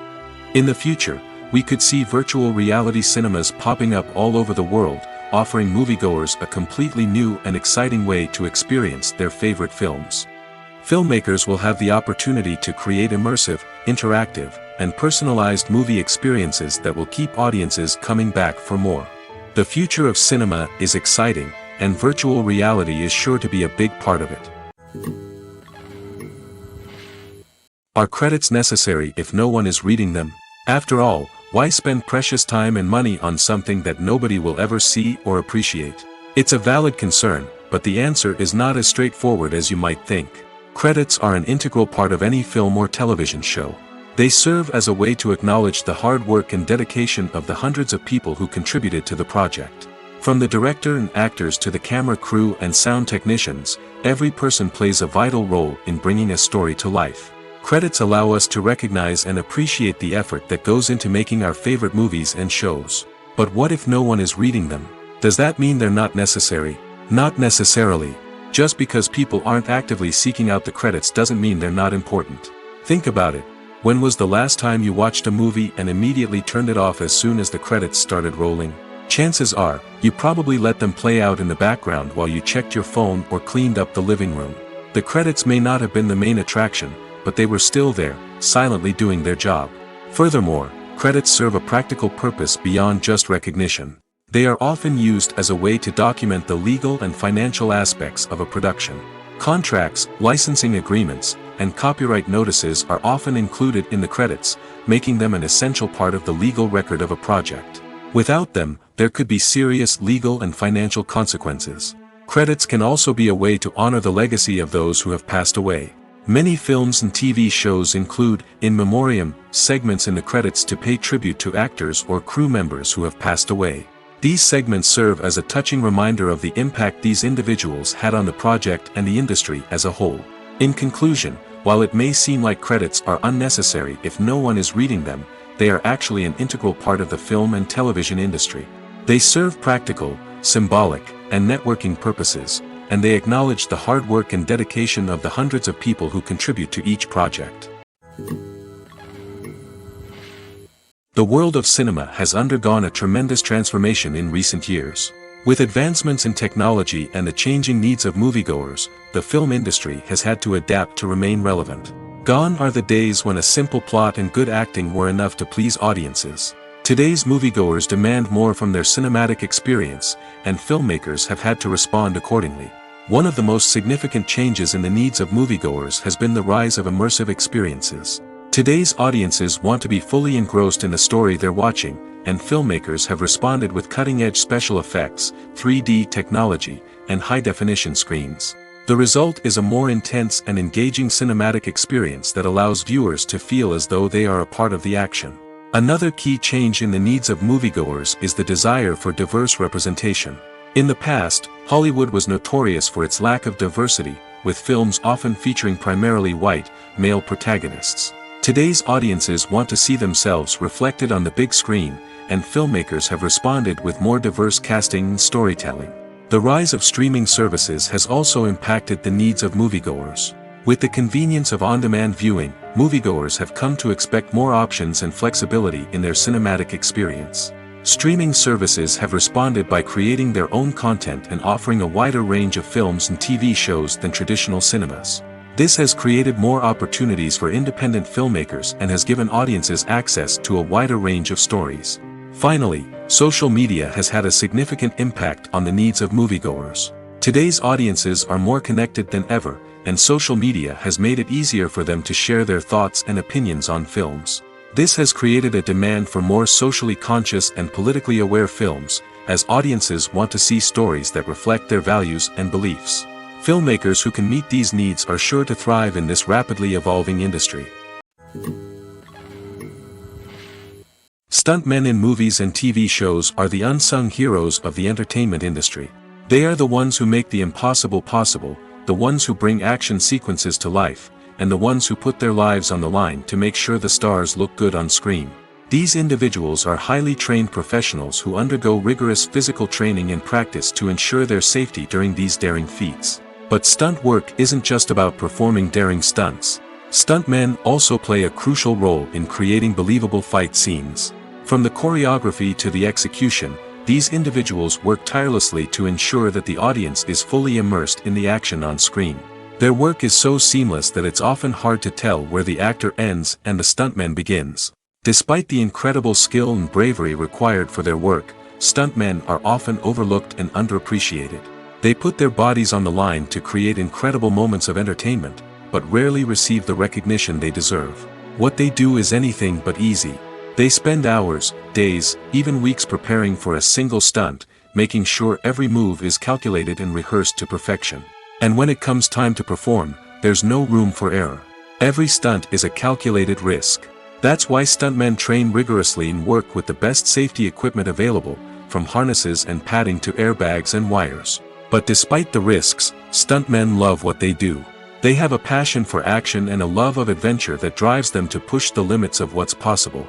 In the future, we could see virtual reality cinemas popping up all over the world, offering moviegoers a completely new and exciting way to experience their favorite films. Filmmakers will have the opportunity to create immersive, interactive, and personalized movie experiences that will keep audiences coming back for more. The future of cinema is exciting, and virtual reality is sure to be a big part of it. Are credits necessary if no one is reading them? After all, why spend precious time and money on something that nobody will ever see or appreciate? It's a valid concern, but the answer is not as straightforward as you might think. Credits are an integral part of any film or television show. They serve as a way to acknowledge the hard work and dedication of the hundreds of people who contributed to the project. From the director and actors to the camera crew and sound technicians, every person plays a vital role in bringing a story to life. Credits allow us to recognize and appreciate the effort that goes into making our favorite movies and shows. But what if no one is reading them? Does that mean they're not necessary? Not necessarily. Just because people aren't actively seeking out the credits doesn't mean they're not important. Think about it. When was the last time you watched a movie and immediately turned it off as soon as the credits started rolling? Chances are, you probably let them play out in the background while you checked your phone or cleaned up the living room. The credits may not have been the main attraction, but they were still there, silently doing their job. Furthermore, credits serve a practical purpose beyond just recognition. They are often used as a way to document the legal and financial aspects of a production. Contracts, licensing agreements, and copyright notices are often included in the credits, making them an essential part of the legal record of a project. Without them, there could be serious legal and financial consequences. Credits can also be a way to honor the legacy of those who have passed away. Many films and TV shows include, in memoriam, segments in the credits to pay tribute to actors or crew members who have passed away. These segments serve as a touching reminder of the impact these individuals had on the project and the industry as a whole. In conclusion, while it may seem like credits are unnecessary if no one is reading them, they are actually an integral part of the film and television industry. They serve practical, symbolic, and networking purposes, and they acknowledge the hard work and dedication of the hundreds of people who contribute to each project. The world of cinema has undergone a tremendous transformation in recent years. With advancements in technology and the changing needs of moviegoers, the film industry has had to adapt to remain relevant. Gone are the days when a simple plot and good acting were enough to please audiences. Today's moviegoers demand more from their cinematic experience, and filmmakers have had to respond accordingly. One of the most significant changes in the needs of moviegoers has been the rise of immersive experiences. Today's audiences want to be fully engrossed in the story they're watching, and filmmakers have responded with cutting-edge special effects, 3D technology, and high-definition screens. The result is a more intense and engaging cinematic experience that allows viewers to feel as though they are a part of the action. Another key change in the needs of moviegoers is the desire for diverse representation. In the past, Hollywood was notorious for its lack of diversity, with films often featuring primarily white, male protagonists. Today's audiences want to see themselves reflected on the big screen, and filmmakers have responded with more diverse casting and storytelling. The rise of streaming services has also impacted the needs of moviegoers. With the convenience of on-demand viewing, moviegoers have come to expect more options and flexibility in their cinematic experience. Streaming services have responded by creating their own content and offering a wider range of films and TV shows than traditional cinemas. This has created more opportunities for independent filmmakers and has given audiences access to a wider range of stories. Finally, social media has had a significant impact on the needs of moviegoers. Today's audiences are more connected than ever, and social media has made it easier for them to share their thoughts and opinions on films. This has created a demand for more socially conscious and politically aware films, as audiences want to see stories that reflect their values and beliefs. Filmmakers who can meet these needs are sure to thrive in this rapidly evolving industry. Stuntmen in movies and TV shows are the unsung heroes of the entertainment industry. They are the ones who make the impossible possible, the ones who bring action sequences to life, and the ones who put their lives on the line to make sure the stars look good on screen. These individuals are highly trained professionals who undergo rigorous physical training and practice to ensure their safety during these daring feats. But stunt work isn't just about performing daring stunts. Stuntmen also play a crucial role in creating believable fight scenes. From the choreography to the execution, these individuals work tirelessly to ensure that the audience is fully immersed in the action on screen. Their work is so seamless that it's often hard to tell where the actor ends and the stuntman begins. Despite the incredible skill and bravery required for their work, stuntmen are often overlooked and underappreciated. They put their bodies on the line to create incredible moments of entertainment, but rarely receive the recognition they deserve. What they do is anything but easy. They spend hours, days, even weeks preparing for a single stunt, making sure every move is calculated and rehearsed to perfection. And when it comes time to perform, there's no room for error. Every stunt is a calculated risk. That's why stuntmen train rigorously and work with the best safety equipment available, from harnesses and padding to airbags and wires. But despite the risks, stuntmen love what they do. They have a passion for action and a love of adventure that drives them to push the limits of what's possible.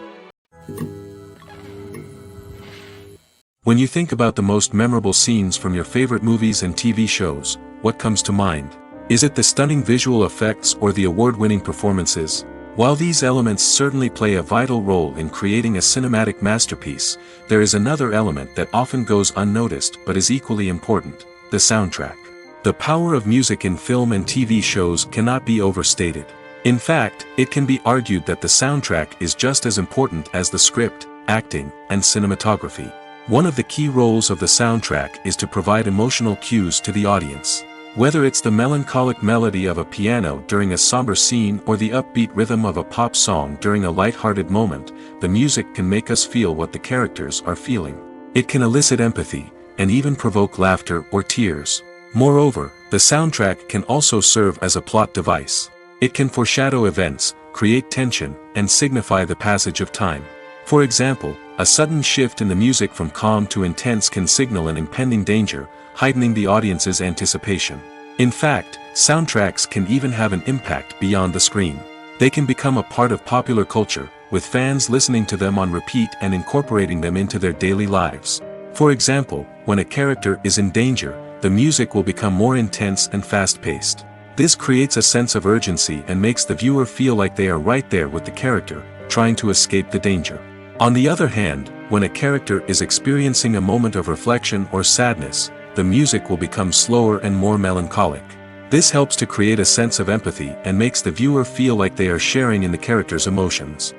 When you think about the most memorable scenes from your favorite movies and TV shows, what comes to mind? Is it the stunning visual effects or the award-winning performances? While these elements certainly play a vital role in creating a cinematic masterpiece, there is another element that often goes unnoticed but is equally important: the soundtrack. The power of music in film and TV shows cannot be overstated. In fact, it can be argued that the soundtrack is just as important as the script, acting, and cinematography. One of the key roles of the soundtrack is to provide emotional cues to the audience. Whether it's the melancholic melody of a piano during a somber scene or the upbeat rhythm of a pop song during a light-hearted moment, the music can make us feel what the characters are feeling. It can elicit empathy, and even provoke laughter or tears. Moreover, the soundtrack can also serve as a plot device. It can foreshadow events, create tension, and signify the passage of time. For example, a sudden shift in the music from calm to intense can signal an impending danger, heightening the audience's anticipation. In fact, soundtracks can even have an impact beyond the screen. They can become a part of popular culture, with fans listening to them on repeat and incorporating them into their daily lives. For example, when a character is in danger, the music will become more intense and fast-paced. This creates a sense of urgency and makes the viewer feel like they are right there with the character, trying to escape the danger. On the other hand, when a character is experiencing a moment of reflection or sadness, the music will become slower and more melancholic. This helps to create a sense of empathy and makes the viewer feel like they are sharing in the character's emotions.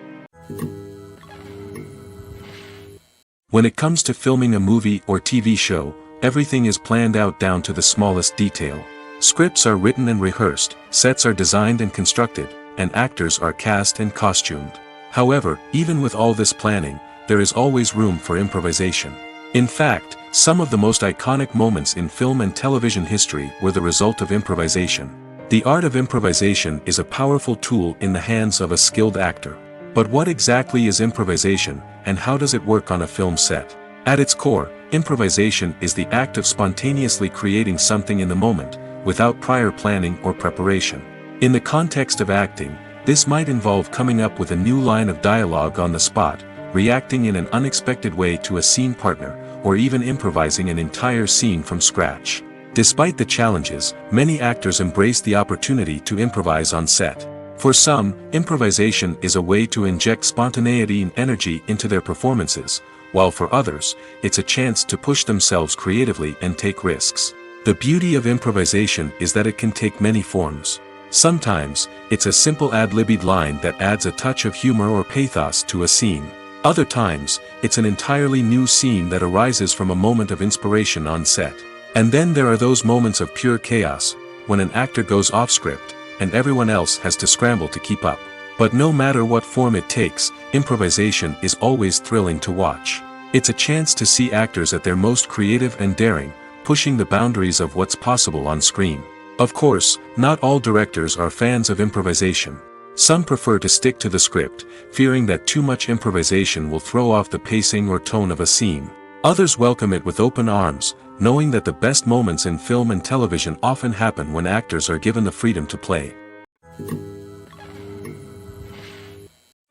When it comes to filming a movie or TV show, everything is planned out down to the smallest detail. Scripts are written and rehearsed, sets are designed and constructed, and actors are cast and costumed. However, even with all this planning, there is always room for improvisation. In fact, some of the most iconic moments in film and television history were the result of improvisation. The art of improvisation is a powerful tool in the hands of a skilled actor. But what exactly is improvisation, and how does it work on a film set? At its core, improvisation is the act of spontaneously creating something in the moment, without prior planning or preparation. In the context of acting, this might involve coming up with a new line of dialogue on the spot, reacting in an unexpected way to a scene partner, or even improvising an entire scene from scratch. Despite the challenges, many actors embrace the opportunity to improvise on set. For some, improvisation is a way to inject spontaneity and energy into their performances, while for others, it's a chance to push themselves creatively and take risks. The beauty of improvisation is that it can take many forms. Sometimes, it's a simple ad-libbed line that adds a touch of humor or pathos to a scene. Other times, it's an entirely new scene that arises from a moment of inspiration on set. And then there are those moments of pure chaos, when an actor goes off script, and everyone else has to scramble to keep up. But no matter what form it takes, improvisation is always thrilling to watch. It's a chance to see actors at their most creative and daring, pushing the boundaries of what's possible on screen. Of course, not all directors are fans of improvisation. Some prefer to stick to the script, fearing that too much improvisation will throw off the pacing or tone of a scene. Others welcome it with open arms, knowing that the best moments in film and television often happen when actors are given the freedom to play.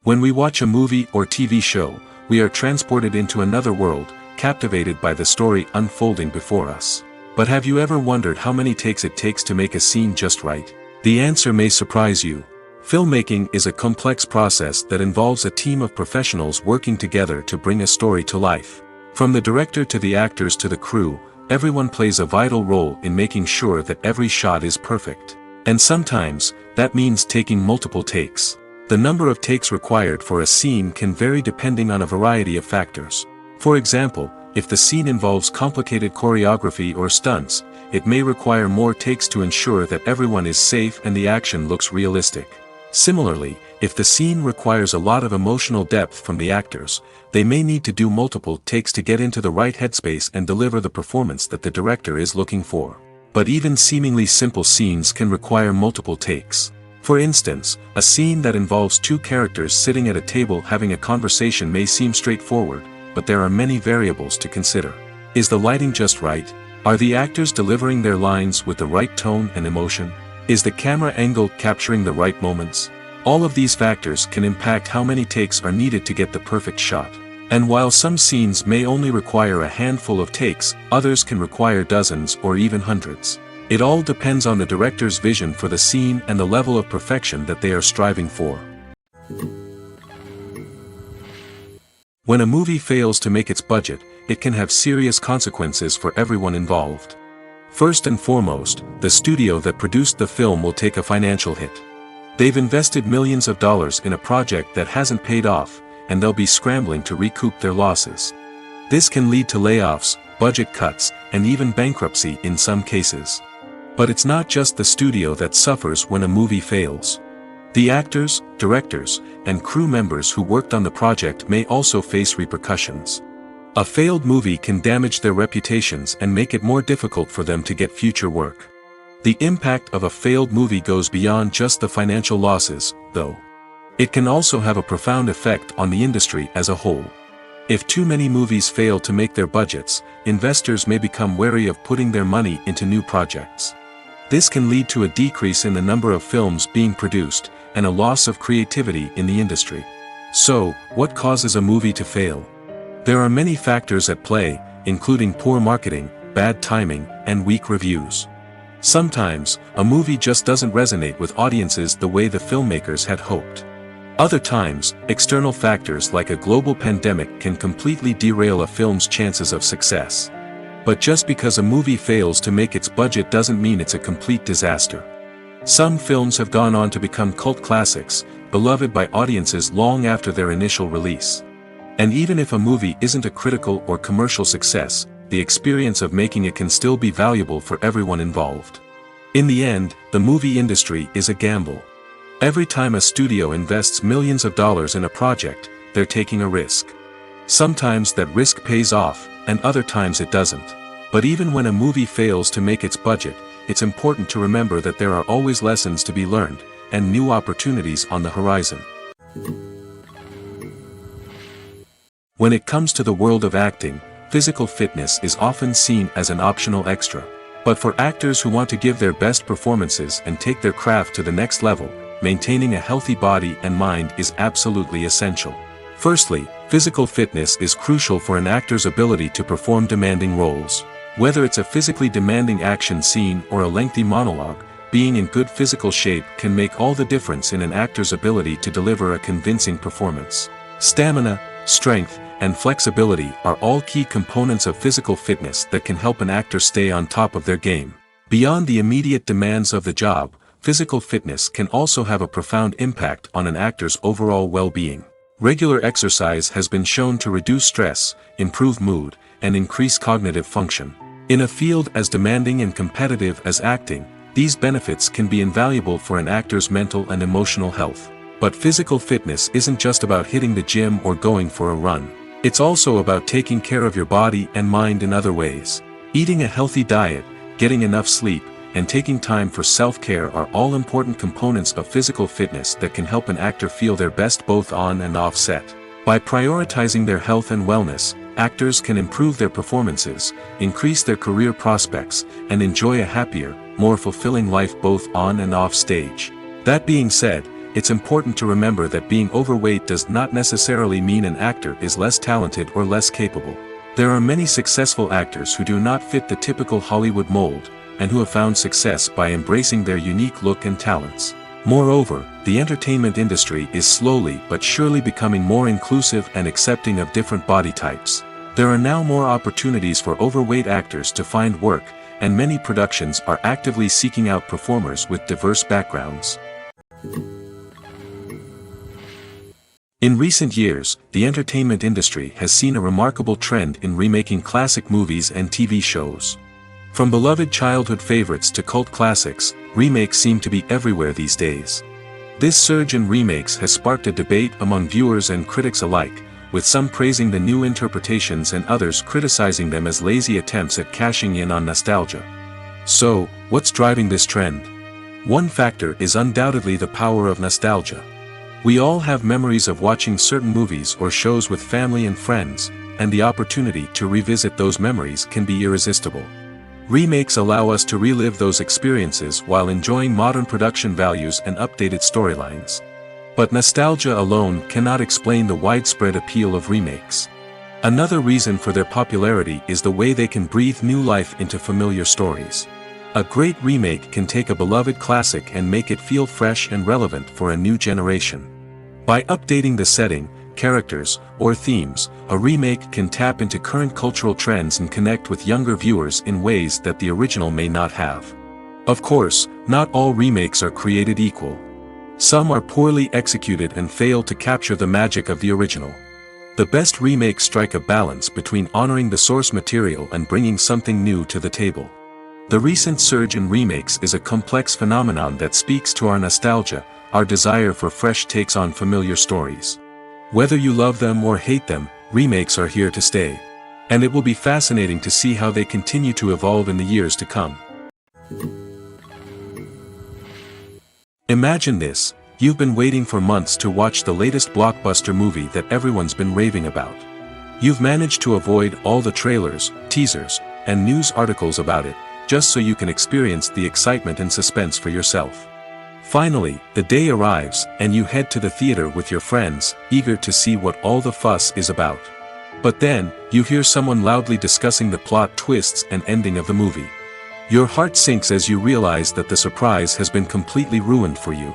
When we watch a movie or TV show, we are transported into another world, captivated by the story unfolding before us. But have you ever wondered how many takes it takes to make a scene just right? The answer may surprise you. Filmmaking is a complex process that involves a team of professionals working together to bring a story to life. From the director to the actors to the crew, everyone plays a vital role in making sure that every shot is perfect. And sometimes, that means taking multiple takes. The number of takes required for a scene can vary depending on a variety of factors. For example, if the scene involves complicated choreography or stunts, it may require more takes to ensure that everyone is safe and the action looks realistic. Similarly, if the scene requires a lot of emotional depth from the actors, they may need to do multiple takes to get into the right headspace and deliver the performance that the director is looking for. But even seemingly simple scenes can require multiple takes. For instance, a scene that involves two characters sitting at a table having a conversation may seem straightforward, but there are many variables to consider. Is the lighting just right? Are the actors delivering their lines with the right tone and emotion? Is the camera angle capturing the right moments? All of these factors can impact how many takes are needed to get the perfect shot. And while some scenes may only require a handful of takes, others can require dozens or even hundreds. It all depends on the director's vision for the scene and the level of perfection that they are striving for. When a movie fails to make its budget, it can have serious consequences for everyone involved. First and foremost, the studio that produced the film will take a financial hit. They've invested millions of dollars in a project that hasn't paid off, and they'll be scrambling to recoup their losses. This can lead to layoffs, budget cuts, and even bankruptcy in some cases. But it's not just the studio that suffers when a movie fails. The actors, directors, and crew members who worked on the project may also face repercussions. A failed movie can damage their reputations and make it more difficult for them to get future work. The impact of a failed movie goes beyond just the financial losses, though. It can also have a profound effect on the industry as a whole. If too many movies fail to make their budgets, investors may become wary of putting their money into new projects. This can lead to a decrease in the number of films being produced, and a loss of creativity in the industry. So, what causes a movie to fail? There are many factors at play, including poor marketing, bad timing, and weak reviews. Sometimes, a movie just doesn't resonate with audiences the way the filmmakers had hoped. Other times, external factors like a global pandemic can completely derail a film's chances of success. But just because a movie fails to make its budget doesn't mean it's a complete disaster. Some films have gone on to become cult classics, beloved by audiences long after their initial release. And even if a movie isn't a critical or commercial success, the experience of making it can still be valuable for everyone involved. In the end, the movie industry is a gamble. Every time a studio invests millions of dollars in a project, they're taking a risk. Sometimes that risk pays off, and other times it doesn't. But even when a movie fails to make its budget, it's important to remember that there are always lessons to be learned, and new opportunities on the horizon. When it comes to the world of acting, physical fitness is often seen as an optional extra. But for actors who want to give their best performances and take their craft to the next level, maintaining a healthy body and mind is absolutely essential. Firstly, physical fitness is crucial for an actor's ability to perform demanding roles. Whether it's a physically demanding action scene or a lengthy monologue, being in good physical shape can make all the difference in an actor's ability to deliver a convincing performance. Stamina, strength, and flexibility are all key components of physical fitness that can help an actor stay on top of their game. Beyond the immediate demands of the job, physical fitness can also have a profound impact on an actor's overall well-being. Regular exercise has been shown to reduce stress, improve mood, and increase cognitive function. In a field as demanding and competitive as acting, these benefits can be invaluable for an actor's mental and emotional health. But physical fitness isn't just about hitting the gym or going for a run. It's also about taking care of your body and mind in other ways. Eating a healthy diet, getting enough sleep, and taking time for self-care are all important components of physical fitness that can help an actor feel their best both on and off set. By prioritizing their health and wellness, actors can improve their performances, increase their career prospects, and enjoy a happier, more fulfilling life both on and off stage. That being said, it's important to remember that being overweight does not necessarily mean an actor is less talented or less capable. There are many successful actors who do not fit the typical Hollywood mold, and who have found success by embracing their unique look and talents. Moreover, the entertainment industry is slowly but surely becoming more inclusive and accepting of different body types. There are now more opportunities for overweight actors to find work, and many productions are actively seeking out performers with diverse backgrounds. In recent years, the entertainment industry has seen a remarkable trend in remaking classic movies and TV shows. From beloved childhood favorites to cult classics, remakes seem to be everywhere these days. This surge in remakes has sparked a debate among viewers and critics alike, with some praising the new interpretations and others criticizing them as lazy attempts at cashing in on nostalgia. So, what's driving this trend? One factor is undoubtedly the power of nostalgia. We all have memories of watching certain movies or shows with family and friends, and the opportunity to revisit those memories can be irresistible. Remakes allow us to relive those experiences while enjoying modern production values and updated storylines. But nostalgia alone cannot explain the widespread appeal of remakes. Another reason for their popularity is the way they can breathe new life into familiar stories. A great remake can take a beloved classic and make it feel fresh and relevant for a new generation. By updating the setting, characters, or themes, a remake can tap into current cultural trends and connect with younger viewers in ways that the original may not have. Of course, not all remakes are created equal. Some are poorly executed and fail to capture the magic of the original. The best remakes strike a balance between honoring the source material and bringing something new to the table. The recent surge in remakes is a complex phenomenon that speaks to our nostalgia, our desire for fresh takes on familiar stories. Whether you love them or hate them, remakes are here to stay. And it will be fascinating to see how they continue to evolve in the years to come. Imagine this: you've been waiting for months to watch the latest blockbuster movie that everyone's been raving about. You've managed to avoid all the trailers, teasers, and news articles about it, just so you can experience the excitement and suspense for yourself. Finally, the day arrives, and you head to the theater with your friends, eager to see what all the fuss is about. But then, you hear someone loudly discussing the plot twists and ending of the movie. Your heart sinks as you realize that the surprise has been completely ruined for you.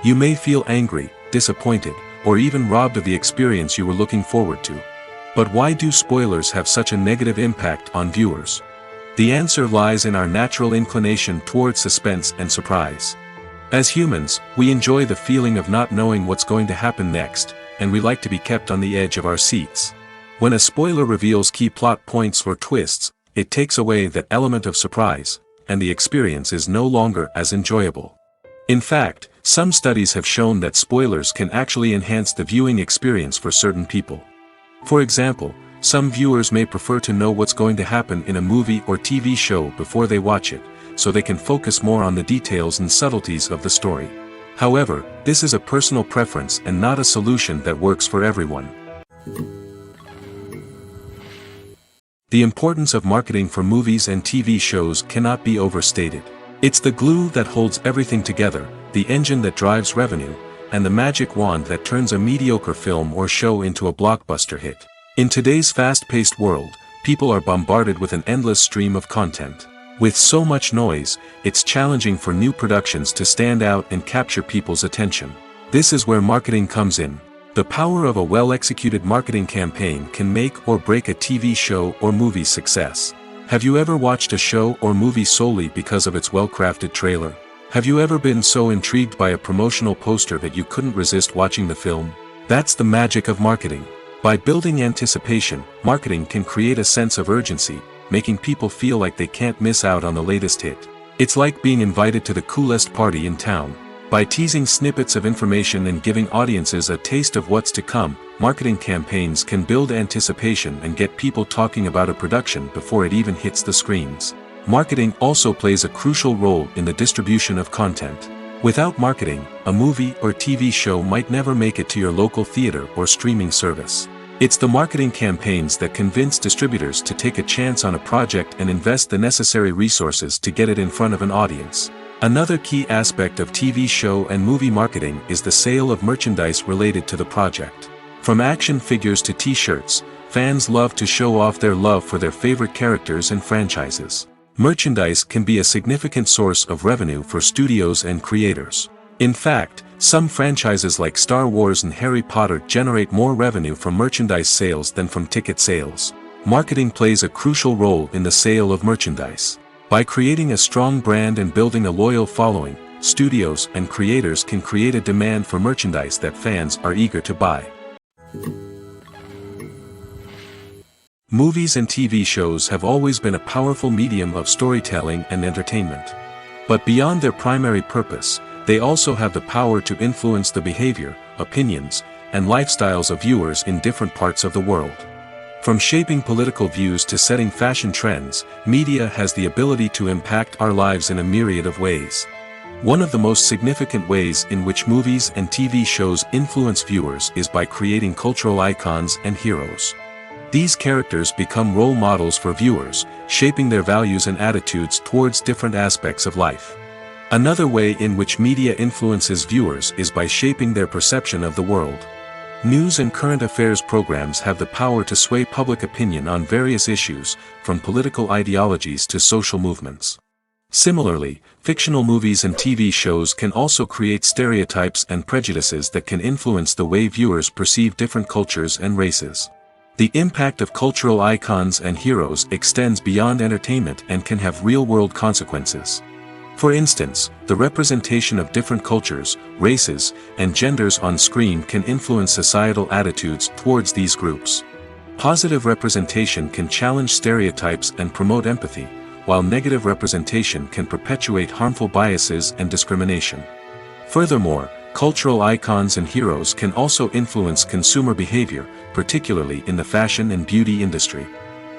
You may feel angry, disappointed, or even robbed of the experience you were looking forward to. But why do spoilers have such a negative impact on viewers? The answer lies in our natural inclination towards suspense and surprise. As humans, we enjoy the feeling of not knowing what's going to happen next, and we like to be kept on the edge of our seats. When a spoiler reveals key plot points or twists, it takes away that element of surprise, and the experience is no longer as enjoyable. In fact, some studies have shown that spoilers can actually enhance the viewing experience for certain people. For example, some viewers may prefer to know what's going to happen in a movie or TV show before they watch it, so they can focus more on the details and subtleties of the story. However, this is a personal preference and not a solution that works for everyone. The importance of marketing for movies and TV shows cannot be overstated. It's the glue that holds everything together, the engine that drives revenue, and the magic wand that turns a mediocre film or show into a blockbuster hit. In today's fast-paced world, people are bombarded with an endless stream of content. With so much noise, it's challenging for new productions to stand out and capture people's attention. This is where marketing comes in. The power of a well-executed marketing campaign can make or break a TV show or movie's success. Have you ever watched a show or movie solely because of its well-crafted trailer? Have you ever been so intrigued by a promotional poster that you couldn't resist watching the film? That's the magic of marketing. By building anticipation, marketing can create a sense of urgency, making people feel like they can't miss out on the latest hit. It's like being invited to the coolest party in town. By teasing snippets of information and giving audiences a taste of what's to come, marketing campaigns can build anticipation and get people talking about a production before it even hits the screens. Marketing also plays a crucial role in the distribution of content. Without marketing, a movie or TV show might never make it to your local theater or streaming service. It's the marketing campaigns that convince distributors to take a chance on a project and invest the necessary resources to get it in front of an audience. Another key aspect of TV show and movie marketing is the sale of merchandise related to the project. From action figures to t-shirts, fans love to show off their love for their favorite characters and franchises. Merchandise can be a significant source of revenue for studios and creators. In fact, some franchises like Star Wars and Harry Potter generate more revenue from merchandise sales than from ticket sales. Marketing plays a crucial role in the sale of merchandise. By creating a strong brand and building a loyal following, studios and creators can create a demand for merchandise that fans are eager to buy. Movies and TV shows have always been a powerful medium of storytelling and entertainment. But beyond their primary purpose, they also have the power to influence the behavior, opinions, and lifestyles of viewers in different parts of the world. From shaping political views to setting fashion trends, media has the ability to impact our lives in a myriad of ways. One of the most significant ways in which movies and TV shows influence viewers is by creating cultural icons and heroes. These characters become role models for viewers, shaping their values and attitudes towards different aspects of life. Another way in which media influences viewers is by shaping their perception of the world. News and current affairs programs have the power to sway public opinion on various issues, from political ideologies to social movements. Similarly, fictional movies and TV shows can also create stereotypes and prejudices that can influence the way viewers perceive different cultures and races. The impact of cultural icons and heroes extends beyond entertainment and can have real-world consequences. For instance, the representation of different cultures, races, and genders on screen can influence societal attitudes towards these groups. Positive representation can challenge stereotypes and promote empathy, while negative representation can perpetuate harmful biases and discrimination. Furthermore, cultural icons and heroes can also influence consumer behavior, particularly in the fashion and beauty industry.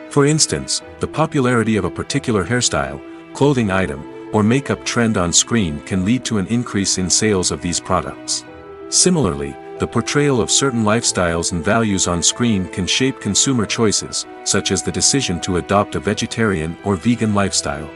For instance, the popularity of a particular hairstyle, clothing item, or makeup trend on screen can lead to an increase in sales of these products. Similarly, the portrayal of certain lifestyles and values on screen can shape consumer choices, such as the decision to adopt a vegetarian or vegan lifestyle.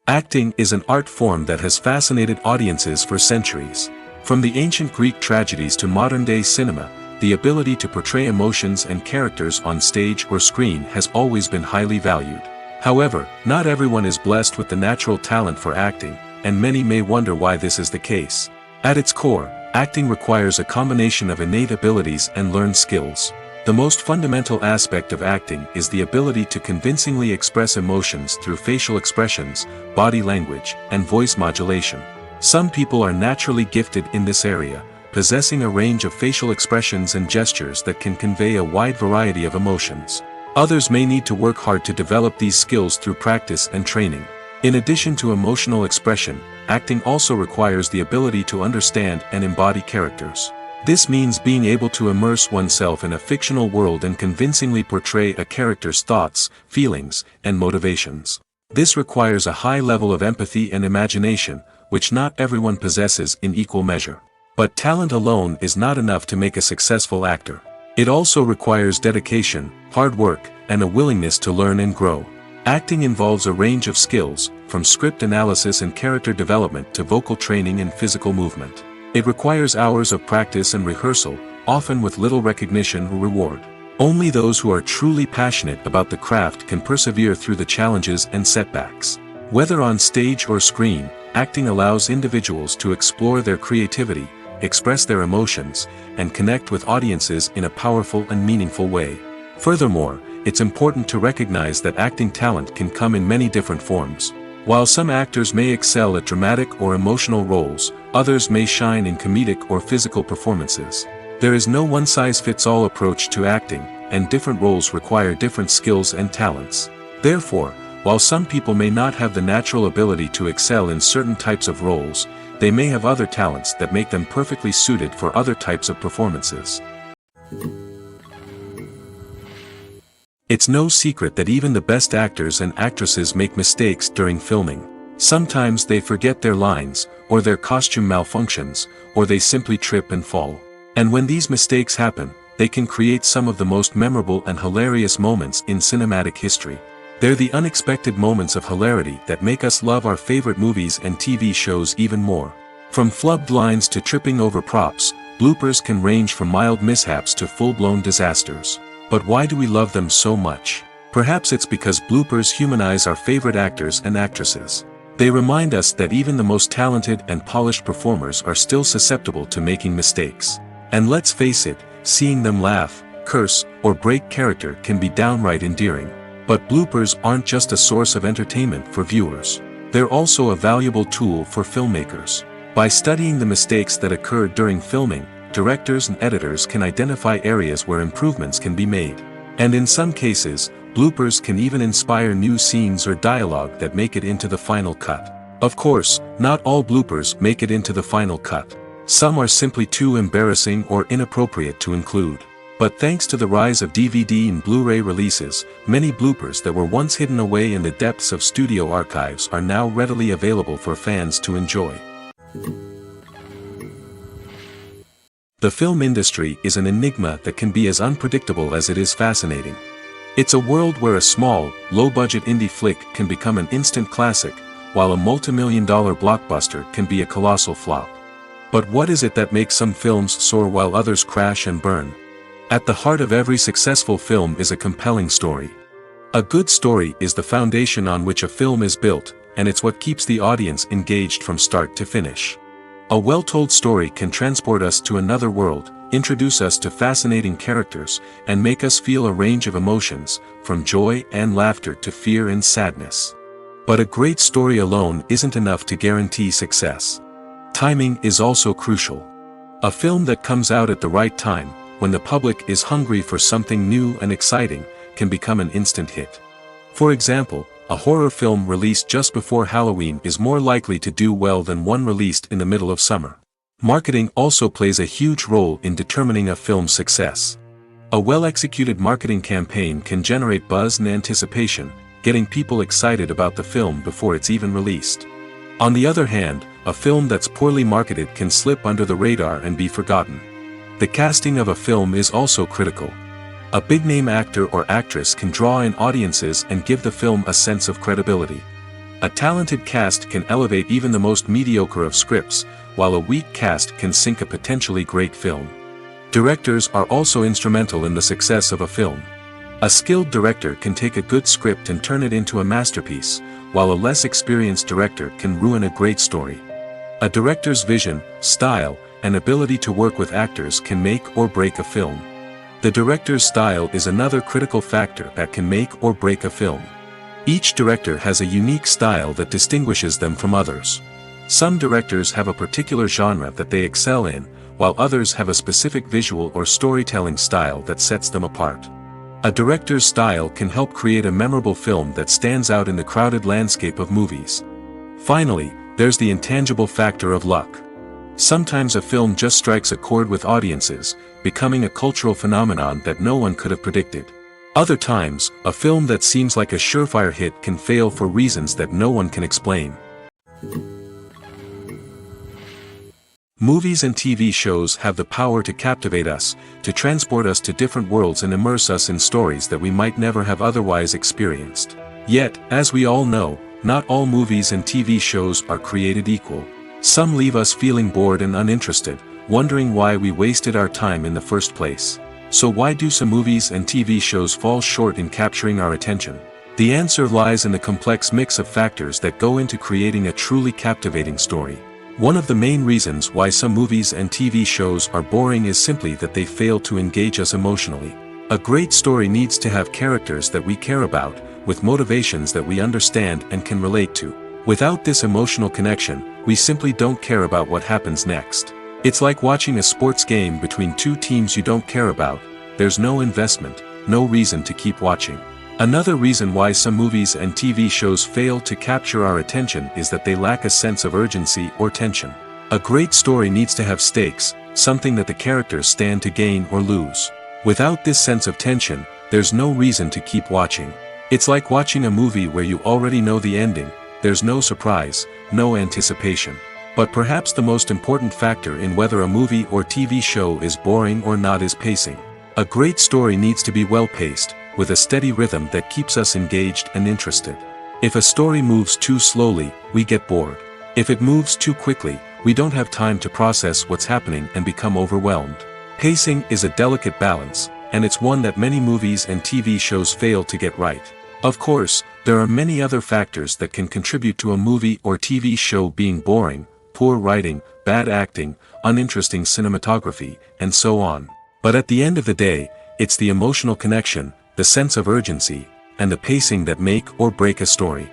Acting is an art form that has fascinated audiences for centuries. From the ancient Greek tragedies to modern-day cinema, the ability to portray emotions and characters on stage or screen has always been highly valued. However, not everyone is blessed with the natural talent for acting, and many may wonder why this is the case. At its core, acting requires a combination of innate abilities and learned skills. The most fundamental aspect of acting is the ability to convincingly express emotions through facial expressions, body language, and voice modulation. Some people are naturally gifted in this area, possessing a range of facial expressions and gestures that can convey a wide variety of emotions. Others may need to work hard to develop these skills through practice and training. In addition to emotional expression, acting also requires the ability to understand and embody characters. This means being able to immerse oneself in a fictional world and convincingly portray a character's thoughts, feelings, and motivations. This requires a high level of empathy and imagination, which not everyone possesses in equal measure. But talent alone is not enough to make a successful actor. It also requires dedication, hard work, and a willingness to learn and grow. Acting involves a range of skills, from script analysis and character development to vocal training and physical movement. It requires hours of practice and rehearsal, often with little recognition or reward. Only those who are truly passionate about the craft can persevere through the challenges and setbacks. Whether on stage or screen, acting allows individuals to explore their creativity, express their emotions, and connect with audiences in a powerful and meaningful way. Furthermore, it's important to recognize that acting talent can come in many different forms. While some actors may excel at dramatic or emotional roles, others may shine in comedic or physical performances. There is no one-size-fits-all approach to acting, and different roles require different skills and talents. Therefore, while some people may not have the natural ability to excel in certain types of roles, they may have other talents that make them perfectly suited for other types of performances. It's no secret that even the best actors and actresses make mistakes during filming. Sometimes they forget their lines, or their costume malfunctions, or they simply trip and fall. And when these mistakes happen, they can create some of the most memorable and hilarious moments in cinematic history. They're the unexpected moments of hilarity that make us love our favorite movies and TV shows even more. From flubbed lines to tripping over props, bloopers can range from mild mishaps to full-blown disasters. But why do we love them so much? Perhaps it's because bloopers humanize our favorite actors and actresses. They remind us that even the most talented and polished performers are still susceptible to making mistakes. And let's face it, seeing them laugh, curse, or break character can be downright endearing. But bloopers aren't just a source of entertainment for viewers. They're also a valuable tool for filmmakers. By studying the mistakes that occur during filming, directors and editors can identify areas where improvements can be made. And in some cases, bloopers can even inspire new scenes or dialogue that make it into the final cut. Of course, not all bloopers make it into the final cut. Some are simply too embarrassing or inappropriate to include. But thanks to the rise of DVD and Blu-ray releases, many bloopers that were once hidden away in the depths of studio archives are now readily available for fans to enjoy. The film industry is an enigma that can be as unpredictable as it is fascinating. It's a world where a small, low-budget indie flick can become an instant classic, while a multi-million-dollar blockbuster can be a colossal flop. But what is it that makes some films soar while others crash and burn? At the heart of every successful film is a compelling story. A good story is the foundation on which a film is built, and it's what keeps the audience engaged from start to finish. A well-told story can transport us to another world, introduce us to fascinating characters, and make us feel a range of emotions, from joy and laughter to fear and sadness. But a great story alone isn't enough to guarantee success. Timing is also crucial. A film that comes out at the right time, when the public is hungry for something new and exciting, can become an instant hit. For example, a horror film released just before Halloween is more likely to do well than one released in the middle of summer. Marketing also plays a huge role in determining a film's success. A well-executed marketing campaign can generate buzz and anticipation, getting people excited about the film before it's even released. On the other hand, a film that's poorly marketed can slip under the radar and be forgotten. The casting of a film is also critical. A big-name actor or actress can draw in audiences and give the film a sense of credibility. A talented cast can elevate even the most mediocre of scripts, while a weak cast can sink a potentially great film. Directors are also instrumental in the success of a film. A skilled director can take a good script and turn it into a masterpiece, while a less experienced director can ruin a great story. A director's vision, style, and ability to work with actors can make or break a film. The director's style is another critical factor that can make or break a film. Each director has a unique style that distinguishes them from others. Some directors have a particular genre that they excel in, while others have a specific visual or storytelling style that sets them apart. A director's style can help create a memorable film that stands out in the crowded landscape of movies. Finally, there's the intangible factor of luck. Sometimes a film just strikes a chord with audiences, becoming a cultural phenomenon that no one could have predicted. Other times, a film that seems like a surefire hit can fail for reasons that no one can explain. Movies and TV shows have the power to captivate us, to transport us to different worlds and immerse us in stories that we might never have otherwise experienced. Yet, as we all know, not all movies and TV shows are created equal. Some leave us feeling bored and uninterested, wondering why we wasted our time in the first place. So why do some movies and TV shows fall short in capturing our attention? The answer lies in the complex mix of factors that go into creating a truly captivating story. One of the main reasons why some movies and TV shows are boring is simply that they fail to engage us emotionally. A great story needs to have characters that we care about, with motivations that we understand and can relate to. Without this emotional connection, we simply don't care about what happens next. It's like watching a sports game between two teams you don't care about. There's no investment, no reason to keep watching. Another reason why some movies and TV shows fail to capture our attention is that they lack a sense of urgency or tension. A great story needs to have stakes, something that the characters stand to gain or lose. Without this sense of tension, there's no reason to keep watching. It's like watching a movie where you already know the ending, there's no surprise, no anticipation. But perhaps the most important factor in whether a movie or TV show is boring or not is pacing. A great story needs to be well-paced, with a steady rhythm that keeps us engaged and interested. If a story moves too slowly, we get bored. If it moves too quickly, we don't have time to process what's happening and become overwhelmed. Pacing is a delicate balance, and it's one that many movies and TV shows fail to get right. Of course, there are many other factors that can contribute to a movie or TV show being boring: poor writing, bad acting, uninteresting cinematography, and so on. But at the end of the day, it's the emotional connection, the sense of urgency, and the pacing that make or break a story.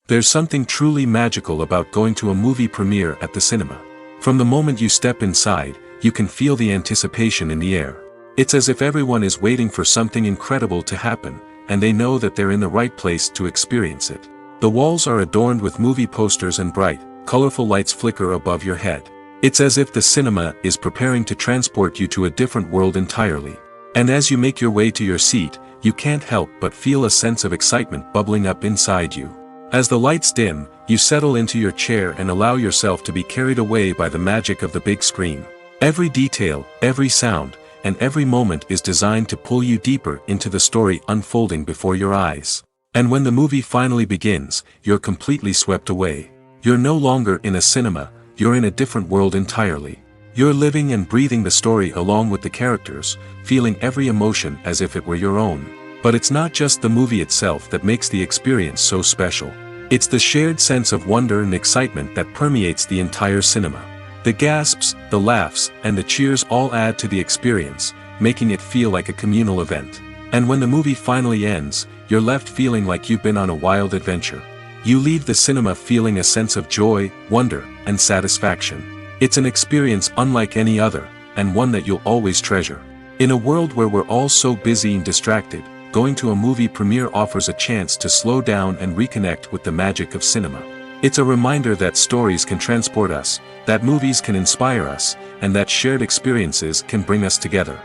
There's something truly magical about going to a movie premiere at the cinema. From the moment you step inside, you can feel the anticipation in the air. It's as if everyone is waiting for something incredible to happen, and they know that they're in the right place to experience it. The walls are adorned with movie posters and bright, colorful lights flicker above your head. It's as if the cinema is preparing to transport you to a different world entirely. And as you make your way to your seat, you can't help but feel a sense of excitement bubbling up inside you. As the lights dim, you settle into your chair and allow yourself to be carried away by the magic of the big screen. Every detail, every sound, and every moment is designed to pull you deeper into the story unfolding before your eyes. And when the movie finally begins, you're completely swept away. You're no longer in a cinema, you're in a different world entirely. You're living and breathing the story along with the characters, feeling every emotion as if it were your own. But it's not just the movie itself that makes the experience so special. It's the shared sense of wonder and excitement that permeates the entire cinema. The gasps, the laughs, and the cheers all add to the experience, making it feel like a communal event. And when the movie finally ends, you're left feeling like you've been on a wild adventure. You leave the cinema feeling a sense of joy, wonder, and satisfaction. It's an experience unlike any other, and one that you'll always treasure. In a world where we're all so busy and distracted, going to a movie premiere offers a chance to slow down and reconnect with the magic of cinema. It's a reminder that stories can transport us, that movies can inspire us, and that shared experiences can bring us together.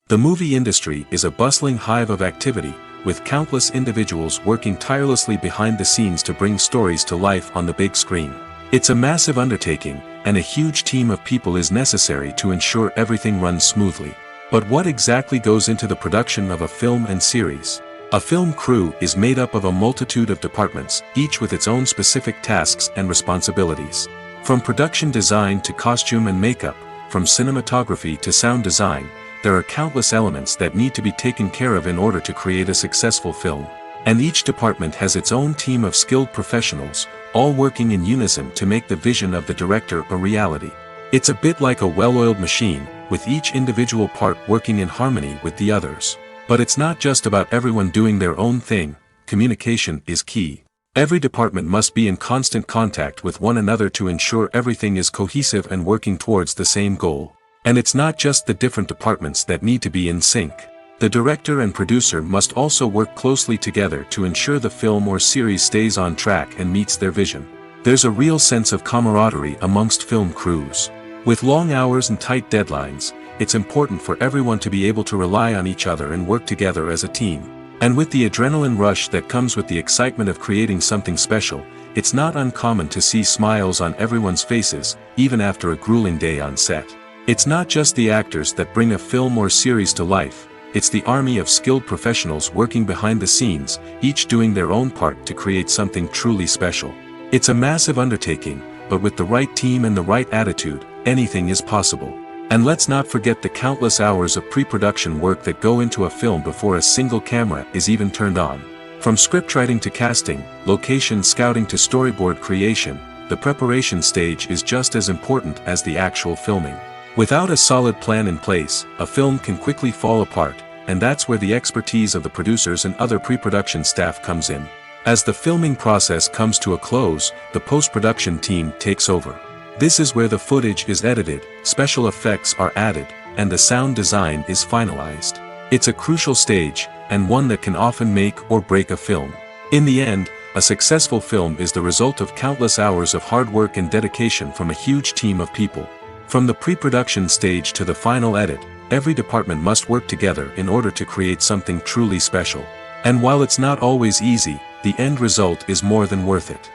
The movie industry is a bustling hive of activity, with countless individuals working tirelessly behind the scenes to bring stories to life on the big screen. It's a massive undertaking, and a huge team of people is necessary to ensure everything runs smoothly. But what exactly goes into the production of a film and series? A film crew is made up of a multitude of departments, each with its own specific tasks and responsibilities. From production design to costume and makeup, from cinematography to sound design, there are countless elements that need to be taken care of in order to create a successful film. And each department has its own team of skilled professionals, all working in unison to make the vision of the director a reality. It's a bit like a well-oiled machine, with each individual part working in harmony with the others. But it's not just about everyone doing their own thing, communication is key. Every department must be in constant contact with one another to ensure everything is cohesive and working towards the same goal. And it's not just the different departments that need to be in sync. The director and producer must also work closely together to ensure the film or series stays on track and meets their vision. There's a real sense of camaraderie amongst film crews. With long hours and tight deadlines, it's important for everyone to be able to rely on each other and work together as a team. And with the adrenaline rush that comes with the excitement of creating something special, it's not uncommon to see smiles on everyone's faces, even after a grueling day on set. It's not just the actors that bring a film or series to life, it's the army of skilled professionals working behind the scenes, each doing their own part to create something truly special. It's a massive undertaking, but with the right team and the right attitude, anything is possible. And let's not forget the countless hours of pre-production work that go into a film before a single camera is even turned on. From scriptwriting to casting, location scouting to storyboard creation, the preparation stage is just as important as the actual filming. Without a solid plan in place, a film can quickly fall apart, and that's where the expertise of the producers and other pre-production staff comes in. As the filming process comes to a close, the post-production team takes over. This is where the footage is edited, special effects are added, and the sound design is finalized. It's a crucial stage, and one that can often make or break a film. In the end, a successful film is the result of countless hours of hard work and dedication from a huge team of people. From the pre-production stage to the final edit, every department must work together in order to create something truly special. And while it's not always easy, the end result is more than worth it.